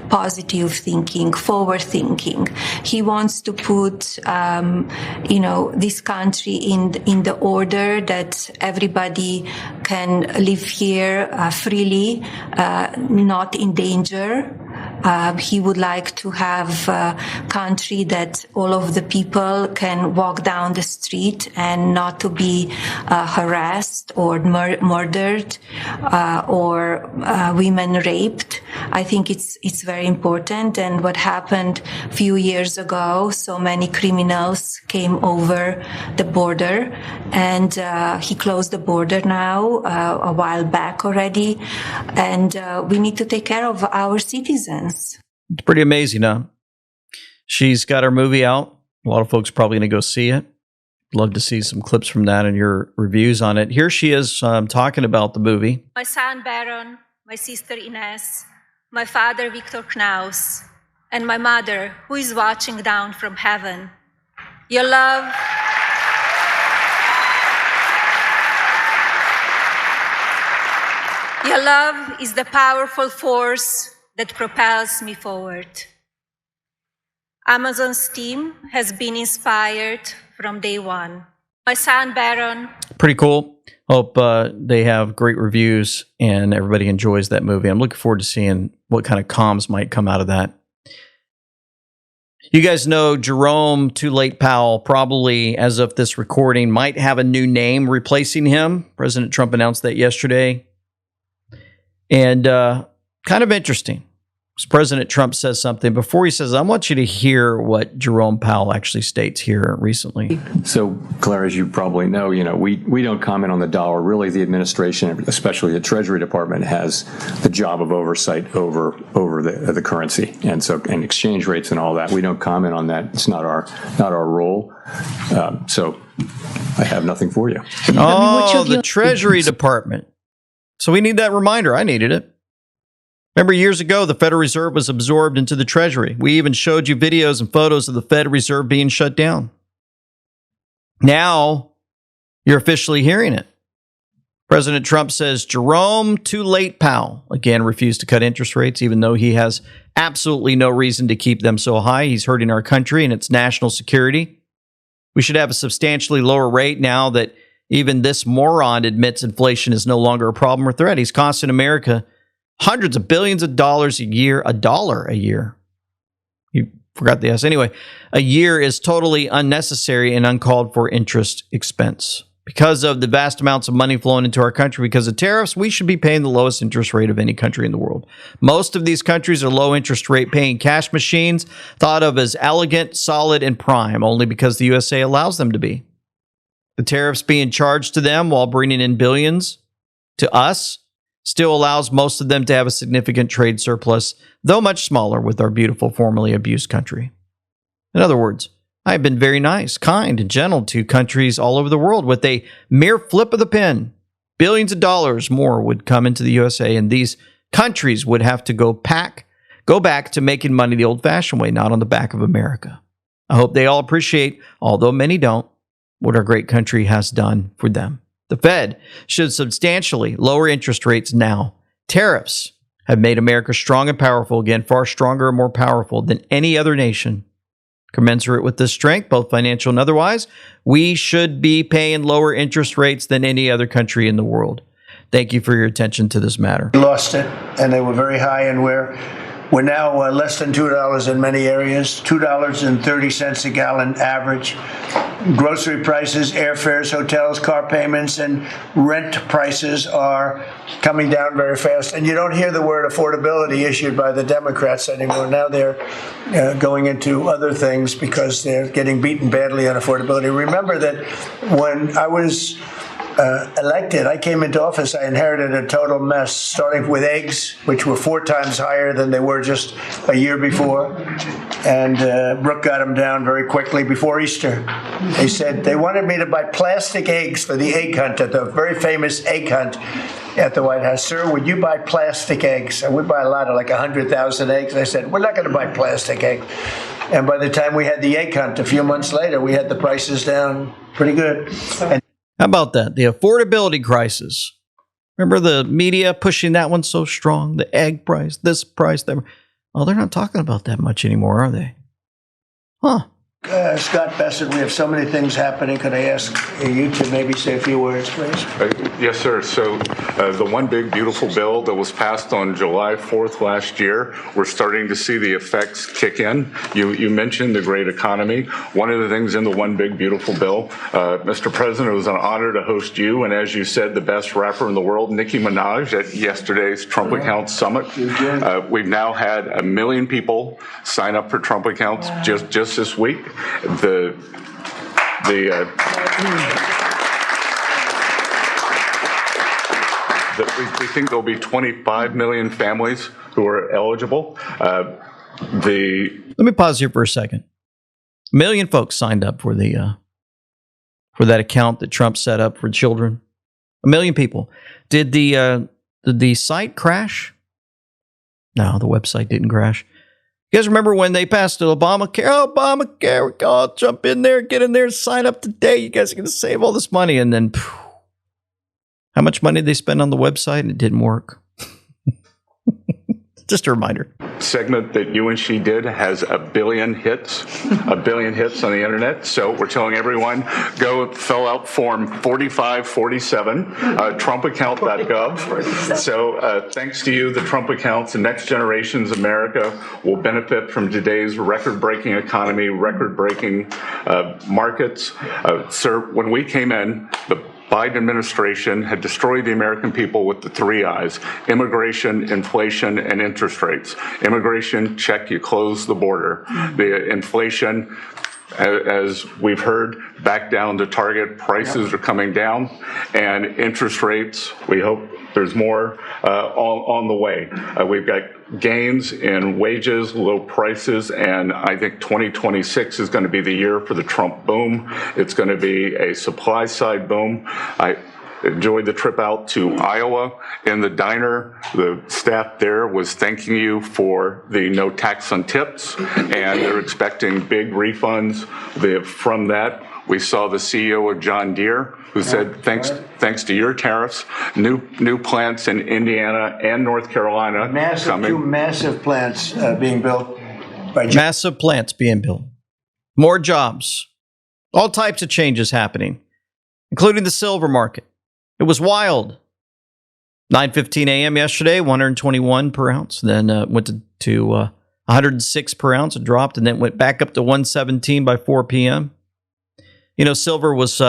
positive thinking, forward thinking. He wants to put, this country in the order that everybody can live here freely, not in danger. He would like to have a country that all of the people can walk down the street and not to be harassed or murdered or women raped. I think it's very important. And what happened a few years ago, so many criminals came over the border, and he closed the border now a while back already. And we need to take care of our citizens. It's pretty amazing, huh? She's got her movie out. A lot of folks are probably going to go see it. Love to see some clips from that and your reviews on it. Here she is talking about the movie. My son Baron, my sister Ines, my father Victor Knaus, and my mother, who is watching down from heaven. Your love is the powerful force that propels me forward. Amazon's team has been inspired from day one. My son, Baron. Pretty cool. Hope they have great reviews and everybody enjoys that movie. I'm looking forward to seeing what kind of comms might come out of that. You guys know Jerome Too Late Powell, probably as of this recording, might have a new name replacing him. President Trump announced that yesterday. And kind of interesting. President Trump says something. Before he says, I want you to hear what Jerome Powell actually states here recently. So, Claire, as you probably know, we don't comment on the dollar. Really, the administration, especially the Treasury Department, has the job of oversight over the currency and exchange rates and all that. We don't comment on that. It's not our role. So, I have nothing for you. Oh, the Treasury Department. So we need that reminder. I needed it. Remember years ago, the Federal Reserve was absorbed into the Treasury. We even showed you videos and photos of the Federal Reserve being shut down. Now, you're officially hearing it. President Trump says Jerome Too Late Powell, again, refused to cut interest rates, even though he has absolutely no reason to keep them so high. He's hurting our country and its national security. We should have a substantially lower rate now that even this moron admits inflation is no longer a problem or threat. He's costing America hundreds of billions of dollars a year, $1 a year. You forgot the S. Anyway, a year is totally unnecessary and uncalled for interest expense. Because of the vast amounts of money flowing into our country because of tariffs, we should be paying the lowest interest rate of any country in the world. Most of these countries are low interest rate paying cash machines, thought of as elegant, solid, and prime, only because the USA allows them to be. The tariffs being charged to them while bringing in billions to us still allows most of them to have a significant trade surplus, though much smaller with our beautiful, formerly abused country. In other words, I have been very nice, kind, and gentle to countries all over the world. With a mere flip of the pen, billions of dollars more would come into the USA, and these countries would have to go back to making money the old-fashioned way, not on the back of America. I hope they all appreciate, although many don't, what our great country has done for them. The Fed should substantially lower interest rates now. Tariffs have made America strong and powerful again, far stronger and more powerful than any other nation. Commensurate with this strength, both financial and otherwise, we should be paying lower interest rates than any other country in the world. Thank you for your attention to this matter. We lost it, and they were very high, and we're now less than $2 in many areas, $2.30 a gallon average. Grocery prices, airfares, hotels, car payments, and rent prices are coming down very fast. And you don't hear the word affordability issued by the Democrats anymore. Now they're going into other things because they're getting beaten badly on affordability. Remember that when I was elected, I came into office, I inherited a total mess, starting with eggs, which were 4 times higher than they were just a year before. And Brooke got them down very quickly before Easter. They said they wanted me to buy plastic eggs for the egg hunt, at the very famous egg hunt at the White House. Sir, would you buy plastic eggs? And we buy a lot of, like 100,000 eggs. I said, we're not going to buy plastic eggs. And by the time we had the egg hunt, a few months later, we had the prices down pretty good. And how about that? The affordability crisis. Remember the media pushing that one so strong? The egg price, this price, that. Oh, they're not talking about that much anymore, are they? Huh. Scott Bassett, we have so many things happening. Could I ask you to maybe say a few words, please? Yes, sir. So the One Big Beautiful Bill that was passed on July 4th last year, we're starting to see the effects kick in. You mentioned the great economy. One of the things in the One Big Beautiful Bill, Mr. President, it was an honor to host you, and as you said, the best rapper in the world, Nicki Minaj, at yesterday's Trump Accounts Summit. We've now had 1 million people sign up for Trump Accounts just this week. We think there'll be 25 million families who are eligible. Let me pause here for a second. 1 million folks signed up for that account that Trump set up for children. 1 million people. Did the site crash? No, the website didn't crash. You guys remember when they passed Obamacare? Obamacare, we can all jump in there, get in there, sign up today. You guys are going to save all this money. And then, how much money did they spend on the website and it didn't work? Just a reminder. Segment that you and she did has 1 billion hits, 1 billion hits on the internet. So we're telling everyone, go fill out form 4547, trumpaccount.gov. So thanks to you, the Trump accounts, the next generation's America will benefit from today's record-breaking economy, record-breaking markets. Sir, when we came in, the Biden administration had destroyed the American people with the 3 I's: immigration, inflation, and interest rates. Immigration, check, you close the border. The inflation, as we've heard, back down to target. Prices are coming down. And interest rates, we hope there's more on the way. We've got gains in wages, low prices, and I think 2026 is going to be the year for the Trump boom. It's going to be a supply side boom. I enjoyed the trip out to Iowa. In the diner, the staff there was thanking you for the no tax on tips, and they're expecting big refunds from that. We saw the CEO of John Deere who said, thanks to your tariffs, new plants in Indiana and North Carolina coming. 2 massive plants being built. Massive plants being built. More jobs. All types of changes happening, including the silver market. It was wild. 9:15 a.m. yesterday, 121 per ounce. Then went to 106 per ounce. It dropped and then went back up to 117 by 4 p.m. You know, silver was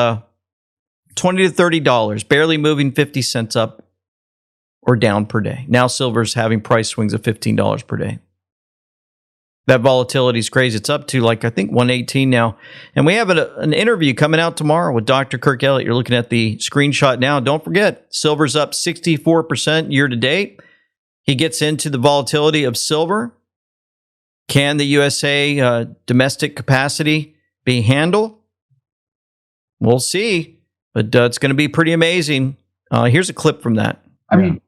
$20 to $30, barely moving 50 cents up or down per day. Now silver's having price swings of $15 per day. That volatility is crazy. It's up to like, I think 118 now. And we have an interview coming out tomorrow with Dr. Kirk Elliott. You're looking at the screenshot now. Don't forget, silver's up 64% year to date. He gets into the volatility of silver. Can the USA domestic capacity be handled? We'll see. But it's going to be pretty amazing. Here's a clip from that. I mean,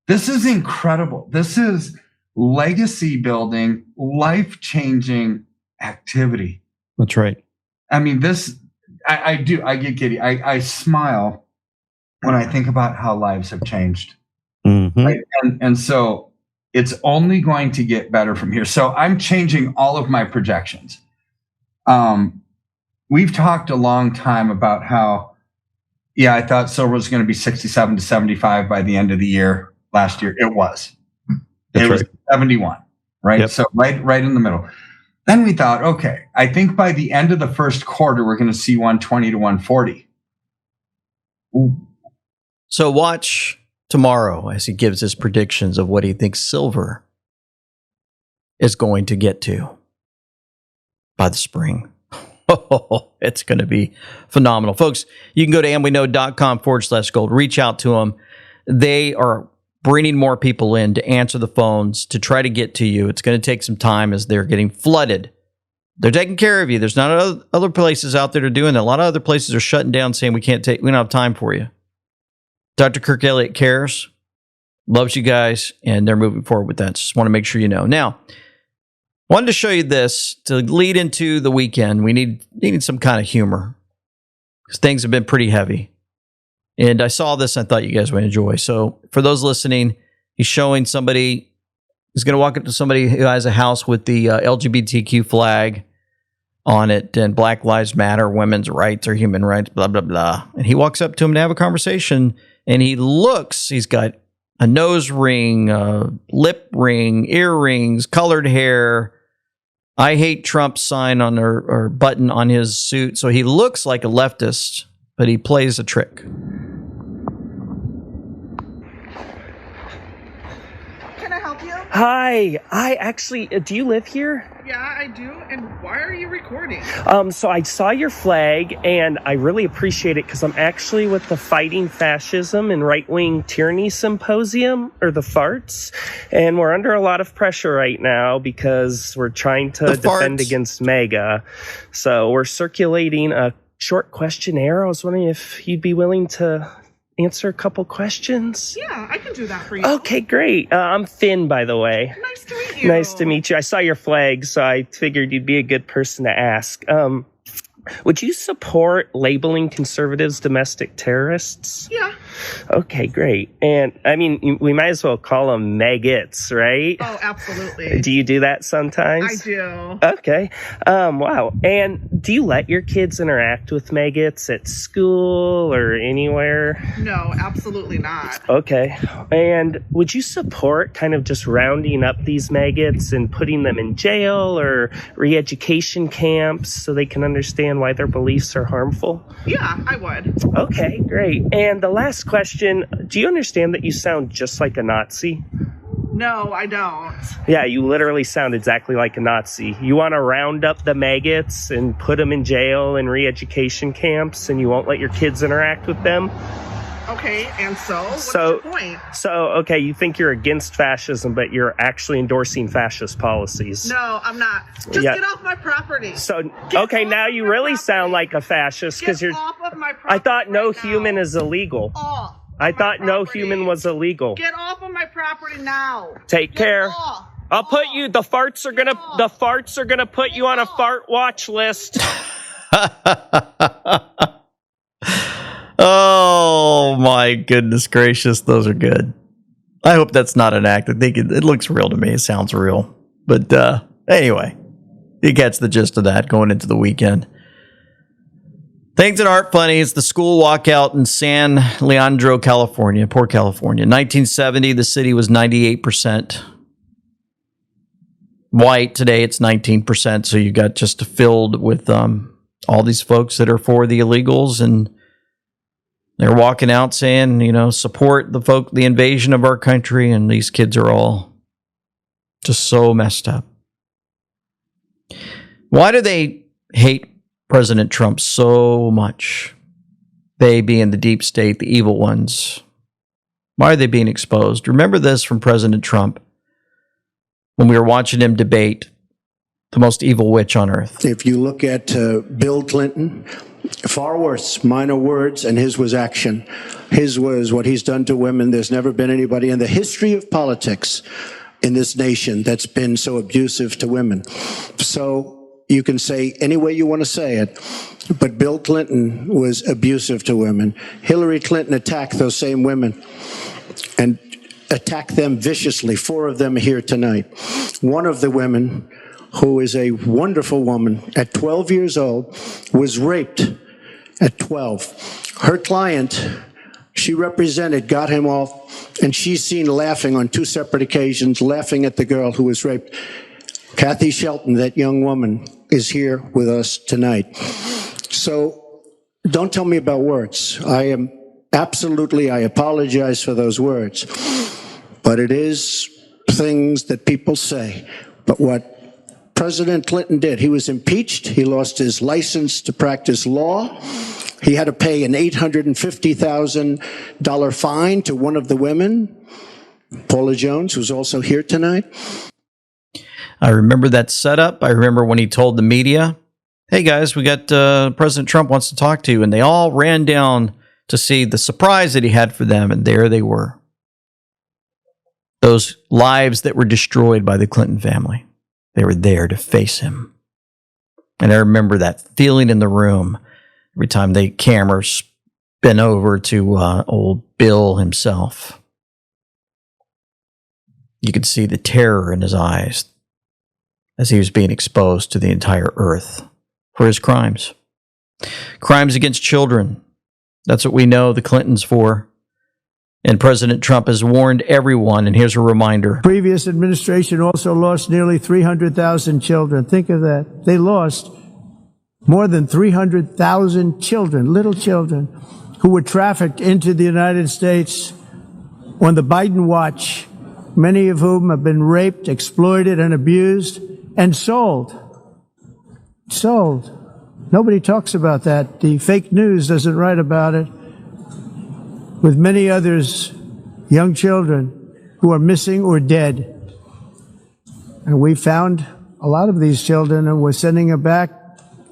this is incredible. This is legacy building, life-changing activity. That's right. I mean, I get giddy. I smile when I think about how lives have changed. Mm-hmm. Right? And so it's only going to get better from here. So I'm changing all of my projections. We've talked a long time about how, I thought silver was going to be 67 to 75 by the end of the year. Last year, it was. It was 71, right? Yep. So right in the middle. Then we thought, okay, I think by the end of the first quarter, we're going to see 120 to 140. Ooh. So watch tomorrow as he gives his predictions of what he thinks silver is going to get to by the spring. It's going to be phenomenal. Folks, you can go to amweknow.com/gold. Reach out to them. They are bringing more people in to answer the phones to try to get to you. It's going to take some time as they're getting flooded. They're taking care of you. There's not other places out there that are doing that. A lot of other places are shutting down saying we don't have time for you. Dr. Kirk Elliott cares, loves you guys, and they're moving forward with that. Just want to make sure you know. Now, wanted to show you this to lead into the weekend. We needed some kind of humor because things have been pretty heavy. And I saw this and I thought you guys would enjoy. So for those listening, he's showing somebody, he's going to walk up to somebody who has a house with the LGBTQ flag on it and Black Lives Matter, women's rights or human rights, blah, blah, blah. And he walks up to him to have a conversation and he's got a nose ring, a lip ring, earrings, colored hair, I hate Trump sign on or button on his suit. So he looks like a leftist, but he plays a trick. Can I help you? Hi, I actually, do you live here? Yeah, I do. And why are you recording? So I saw your flag and I really appreciate it because I'm actually with the Fighting Fascism and Right-Wing Tyranny Symposium, or the FARTS. And we're under a lot of pressure right now because we're trying to defend against MAGA. So we're circulating a short questionnaire. I was wondering if you'd be willing to answer a couple questions. Yeah, I can do that for you. Okay, great. I'm Finn, by the way. Nice to meet you. Nice to meet you. I saw your flag, so I figured you'd be a good person to ask. Would you support labeling conservatives domestic terrorists? Yeah. Okay, great. And I mean, we might as well call them maggots, right? Oh, absolutely. Do you do that sometimes? I do. Okay. Wow. And do you let your kids interact with maggots at school or anywhere? No, absolutely not. Okay. And would you support kind of just rounding up these maggots and putting them in jail or re-education camps so they can understand why their beliefs are harmful? Yeah, I would. Okay, great. And the last question, do you understand that you sound just like a Nazi? No, I don't. Yeah, you literally sound exactly like a Nazi. You want to round up the maggots and put them in jail and re-education camps, and you won't let your kids interact with them? Okay, and what's your point? Okay, you think you're against fascism, but you're actually endorsing fascist policies. No, I'm not. Just get off my property. So, okay, now you really sound like a fascist because you're. Get off of my property. I thought no human is illegal. I thought no human was illegal. Get off of my property now. Take care. I'll put you. The farts are gonna put you on a fart watch list. Oh my goodness gracious, those are good. I hope that's not an act. I think it looks real to me. It sounds real. But anyway, you gets the gist of that going into the weekend. Things that aren't funny is the school walkout in San Leandro, California. Poor California. 1970, the city was 98% white. Today, it's 19%. So you got just filled with all these folks that are for the illegals and They're walking out saying, support the invasion of our country, and these kids are all just so messed up. Why do they hate President Trump so much? They being the deep state, the evil ones. Why are they being exposed? Remember this from President Trump when we were watching him debate the most evil witch on earth. If you look at Bill Clinton, far worse, minor words, and his was action. His was what he's done to women. There's never been anybody in the history of politics in this nation that's been so abusive to women. So you can say any way you want to say it, but Bill Clinton was abusive to women. Hillary Clinton attacked those same women and attacked them viciously. 4 of them are here tonight. One of the women, who is a wonderful woman, at 12 years old, was raped at 12. Her client, she represented, got him off, and she's seen laughing on 2 separate occasions, laughing at the girl who was raped. Kathy Shelton, that young woman, is here with us tonight. So don't tell me about words. I apologize for those words. But it is things that people say. But what President Clinton did, he was impeached. He lost his license to practice law. He had to pay an $850,000 fine to one of the women, Paula Jones, who's also here tonight. I remember that setup. I remember when he told the media, hey guys, we got President Trump wants to talk to you. And they all ran down to see the surprise that he had for them. And there they were. Those lives that were destroyed by the Clinton family. They were there to face him. And I remember that feeling in the room every time the camera spin over to old Bill himself. You could see the terror in his eyes as he was being exposed to the entire earth for his crimes. Crimes against children. That's what we know the Clintons for. And President Trump has warned everyone, and here's a reminder. Previous administration also lost nearly 300,000 children. Think of that. They lost more than 300,000 children, little children, who were trafficked into the United States on the Biden watch, many of whom have been raped, exploited, and abused, and sold. Sold. Nobody talks about that. The fake news doesn't write about it. With many others, young children who are missing or dead. And we found a lot of these children and we're sending them back,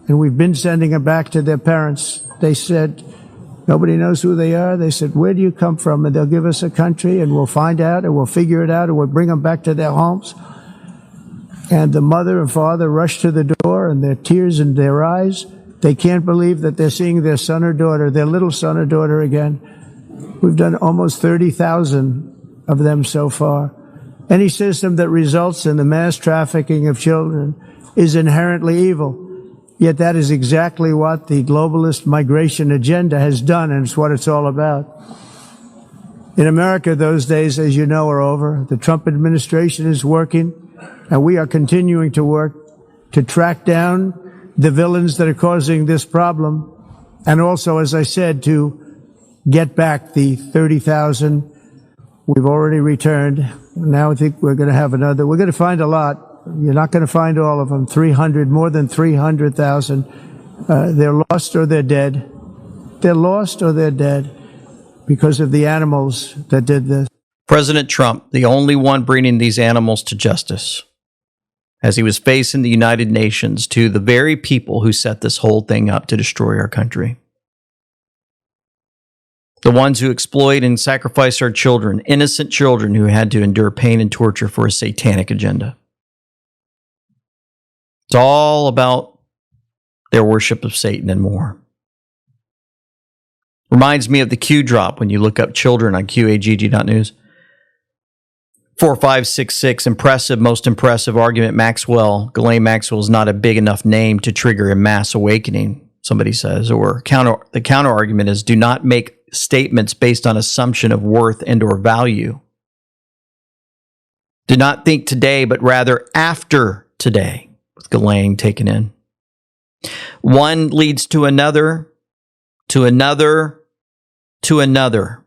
and we've been sending them back to their parents. They said, nobody knows who they are. They said, where do you come from? And they'll give us a country and we'll find out and we'll figure it out and we'll bring them back to their homes. And the mother and father rush to the door and their tears in their eyes. They can't believe that they're seeing their son or daughter, their little son or daughter again. We've done almost 30,000 of them so far. Any system that results in the mass trafficking of children is inherently evil. Yet that is exactly what the globalist migration agenda has done, and it's what it's all about. In America, those days, as you know, are over. The Trump administration is working, and we are continuing to work to track down the villains that are causing this problem, and also, as I said, to get back the 30,000 we've already returned. Now I think we're going to have another. We're going to find a lot. You're not going to find all of them. 300, more than 300,000. They're lost or they're dead. They're lost or they're dead because of the animals that did this. President Trump, the only one bringing these animals to justice, as he was facing the United Nations to the very people who set this whole thing up to destroy our country. The ones who exploit and sacrifice our children, innocent children who had to endure pain and torture for a satanic agenda. It's all about their worship of Satan and more. Reminds me of the Q drop when you look up children on QAGG.news. 4566, impressive, most impressive argument. Ghislaine Maxwell is not a big enough name to trigger a mass awakening, somebody says. Or the counter argument is, do not make statements based on assumption of worth and or value. Do not think today, but rather after today, with Ghislaine taken in. One leads to another, to another, to another.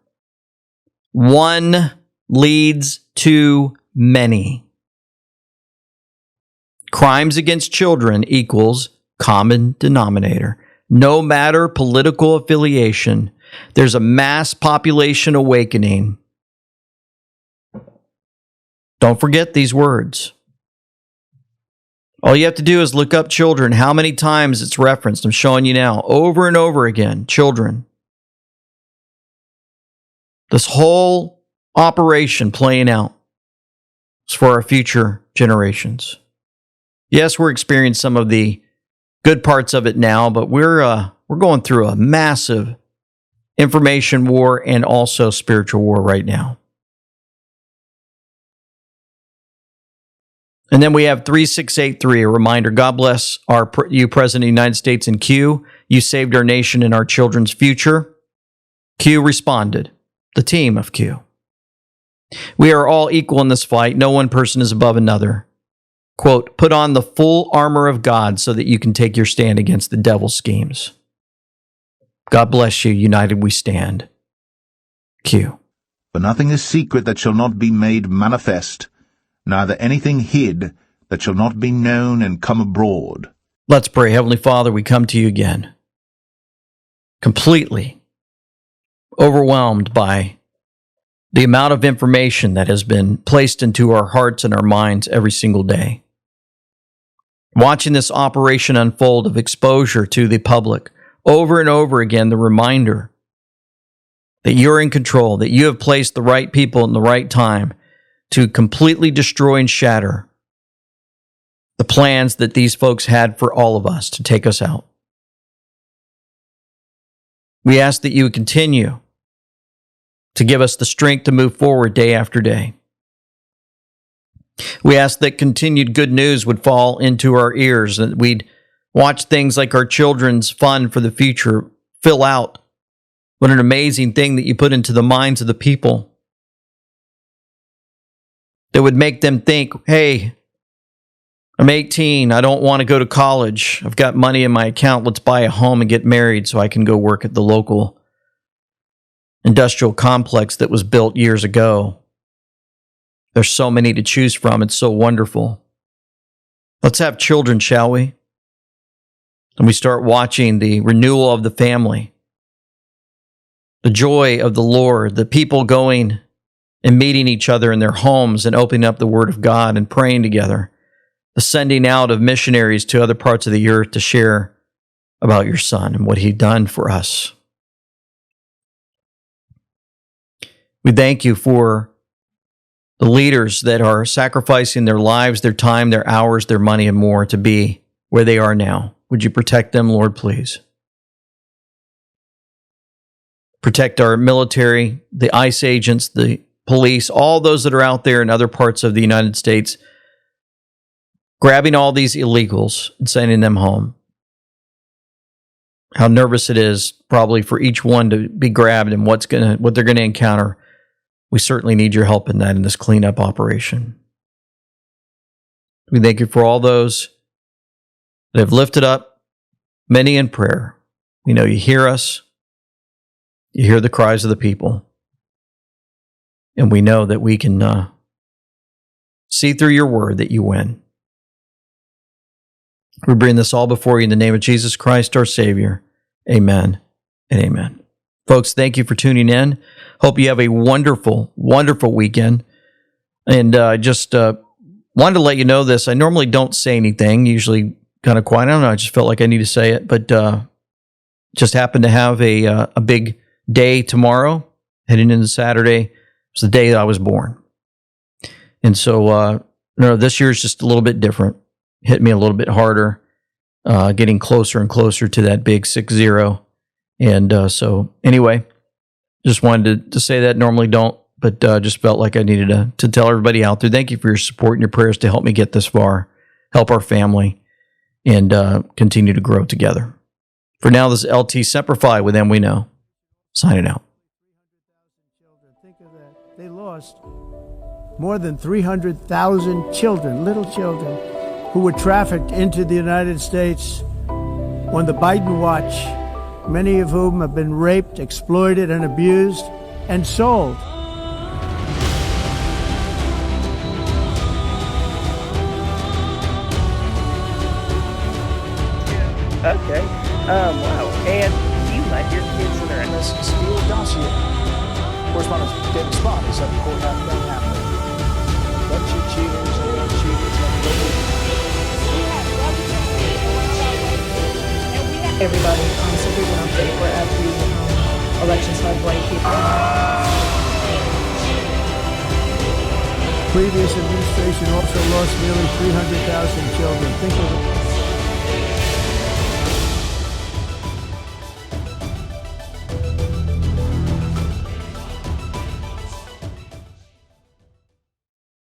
One leads to many. Crimes against children equals common denominator. No matter political affiliation, there's a mass population awakening. Don't forget these words. All you have to do is look up children, how many times it's referenced. I'm showing you now, over and over again, children. This whole operation playing out is for our future generations. Yes, we're experiencing some of the good parts of it now, but we're going through a massive information war and also spiritual war right now. And then we have 3683, a reminder. God bless you, President of the United States, and Q. You saved our nation and our children's future. Q responded. The team of Q. We are all equal in this fight. No one person is above another. Quote, put on the full armor of God so that you can take your stand against the devil's schemes. God bless you. United we stand. Q. For nothing is secret that shall not be made manifest, neither anything hid that shall not be known and come abroad. Let's pray. Heavenly Father, we come to you again, completely overwhelmed by the amount of information that has been placed into our hearts and our minds every single day. Watching this operation unfold of exposure to the public, over and over again, the reminder that you're in control, that you have placed the right people in the right time to completely destroy and shatter the plans that these folks had for all of us to take us out. We ask that you would continue to give us the strength to move forward day after day. We ask that continued good news would fall into our ears, that we'd watch things like our children's fund for the future fill out. What an amazing thing that you put into the minds of the people that would make them think, hey, I'm 18, I don't want to go to college. I've got money in my account. Let's buy a home and get married so I can go work at the local industrial complex that was built years ago. There's so many to choose from. It's so wonderful. Let's have children, shall we? And we start watching the renewal of the family, the joy of the Lord, the people going and meeting each other in their homes and opening up the Word of God and praying together, the sending out of missionaries to other parts of the earth to share about your Son and what He's done for us. We thank you for the leaders that are sacrificing their lives, their time, their hours, their money, and more to be where they are now. Would you protect them, Lord, please? Protect our military, the ICE agents, the police, all those that are out there in other parts of the United States, grabbing all these illegals and sending them home. How nervous it is probably for each one to be grabbed and what they're going to encounter. We certainly need your help in that, in this cleanup operation. We thank you for all those that have lifted up many in prayer. We know you hear us. You hear the cries of the people. And we know that we can see through your word that you win. We bring this all before you in the name of Jesus Christ, our Savior. Amen and amen. Folks, thank you for tuning in. Hope you have a wonderful, wonderful weekend. And just wanted to let you know this. I normally don't say anything, usually kind of quiet. I don't know, I just felt like I need to say it. But just happened to have a big day tomorrow, heading into Saturday. It's the day that I was born. And so this year is just a little bit different. Hit me a little bit harder, getting closer and closer to that big 6-0. And so anyway, just wanted to say that. Normally don't, but just felt like I needed to tell everybody out there. Thank you for your support and your prayers to help me get this far, help our family, and continue to grow together. For now, this is LT Semper Fi with Them We Know. Signing out. They lost more than 300,000 children, little children, who were trafficked into the United States when the Biden watch many of whom have been raped, exploited, and abused, and sold. Okay. Wow. And you let your kids interact. This Steel dossier. Correspondent David Spot is at the court having that happen. Bunch of cheaters and cheaters and Everybody, so we went update. We're at the election side white people. Previous administration also lost nearly 300,000 children. Think of it.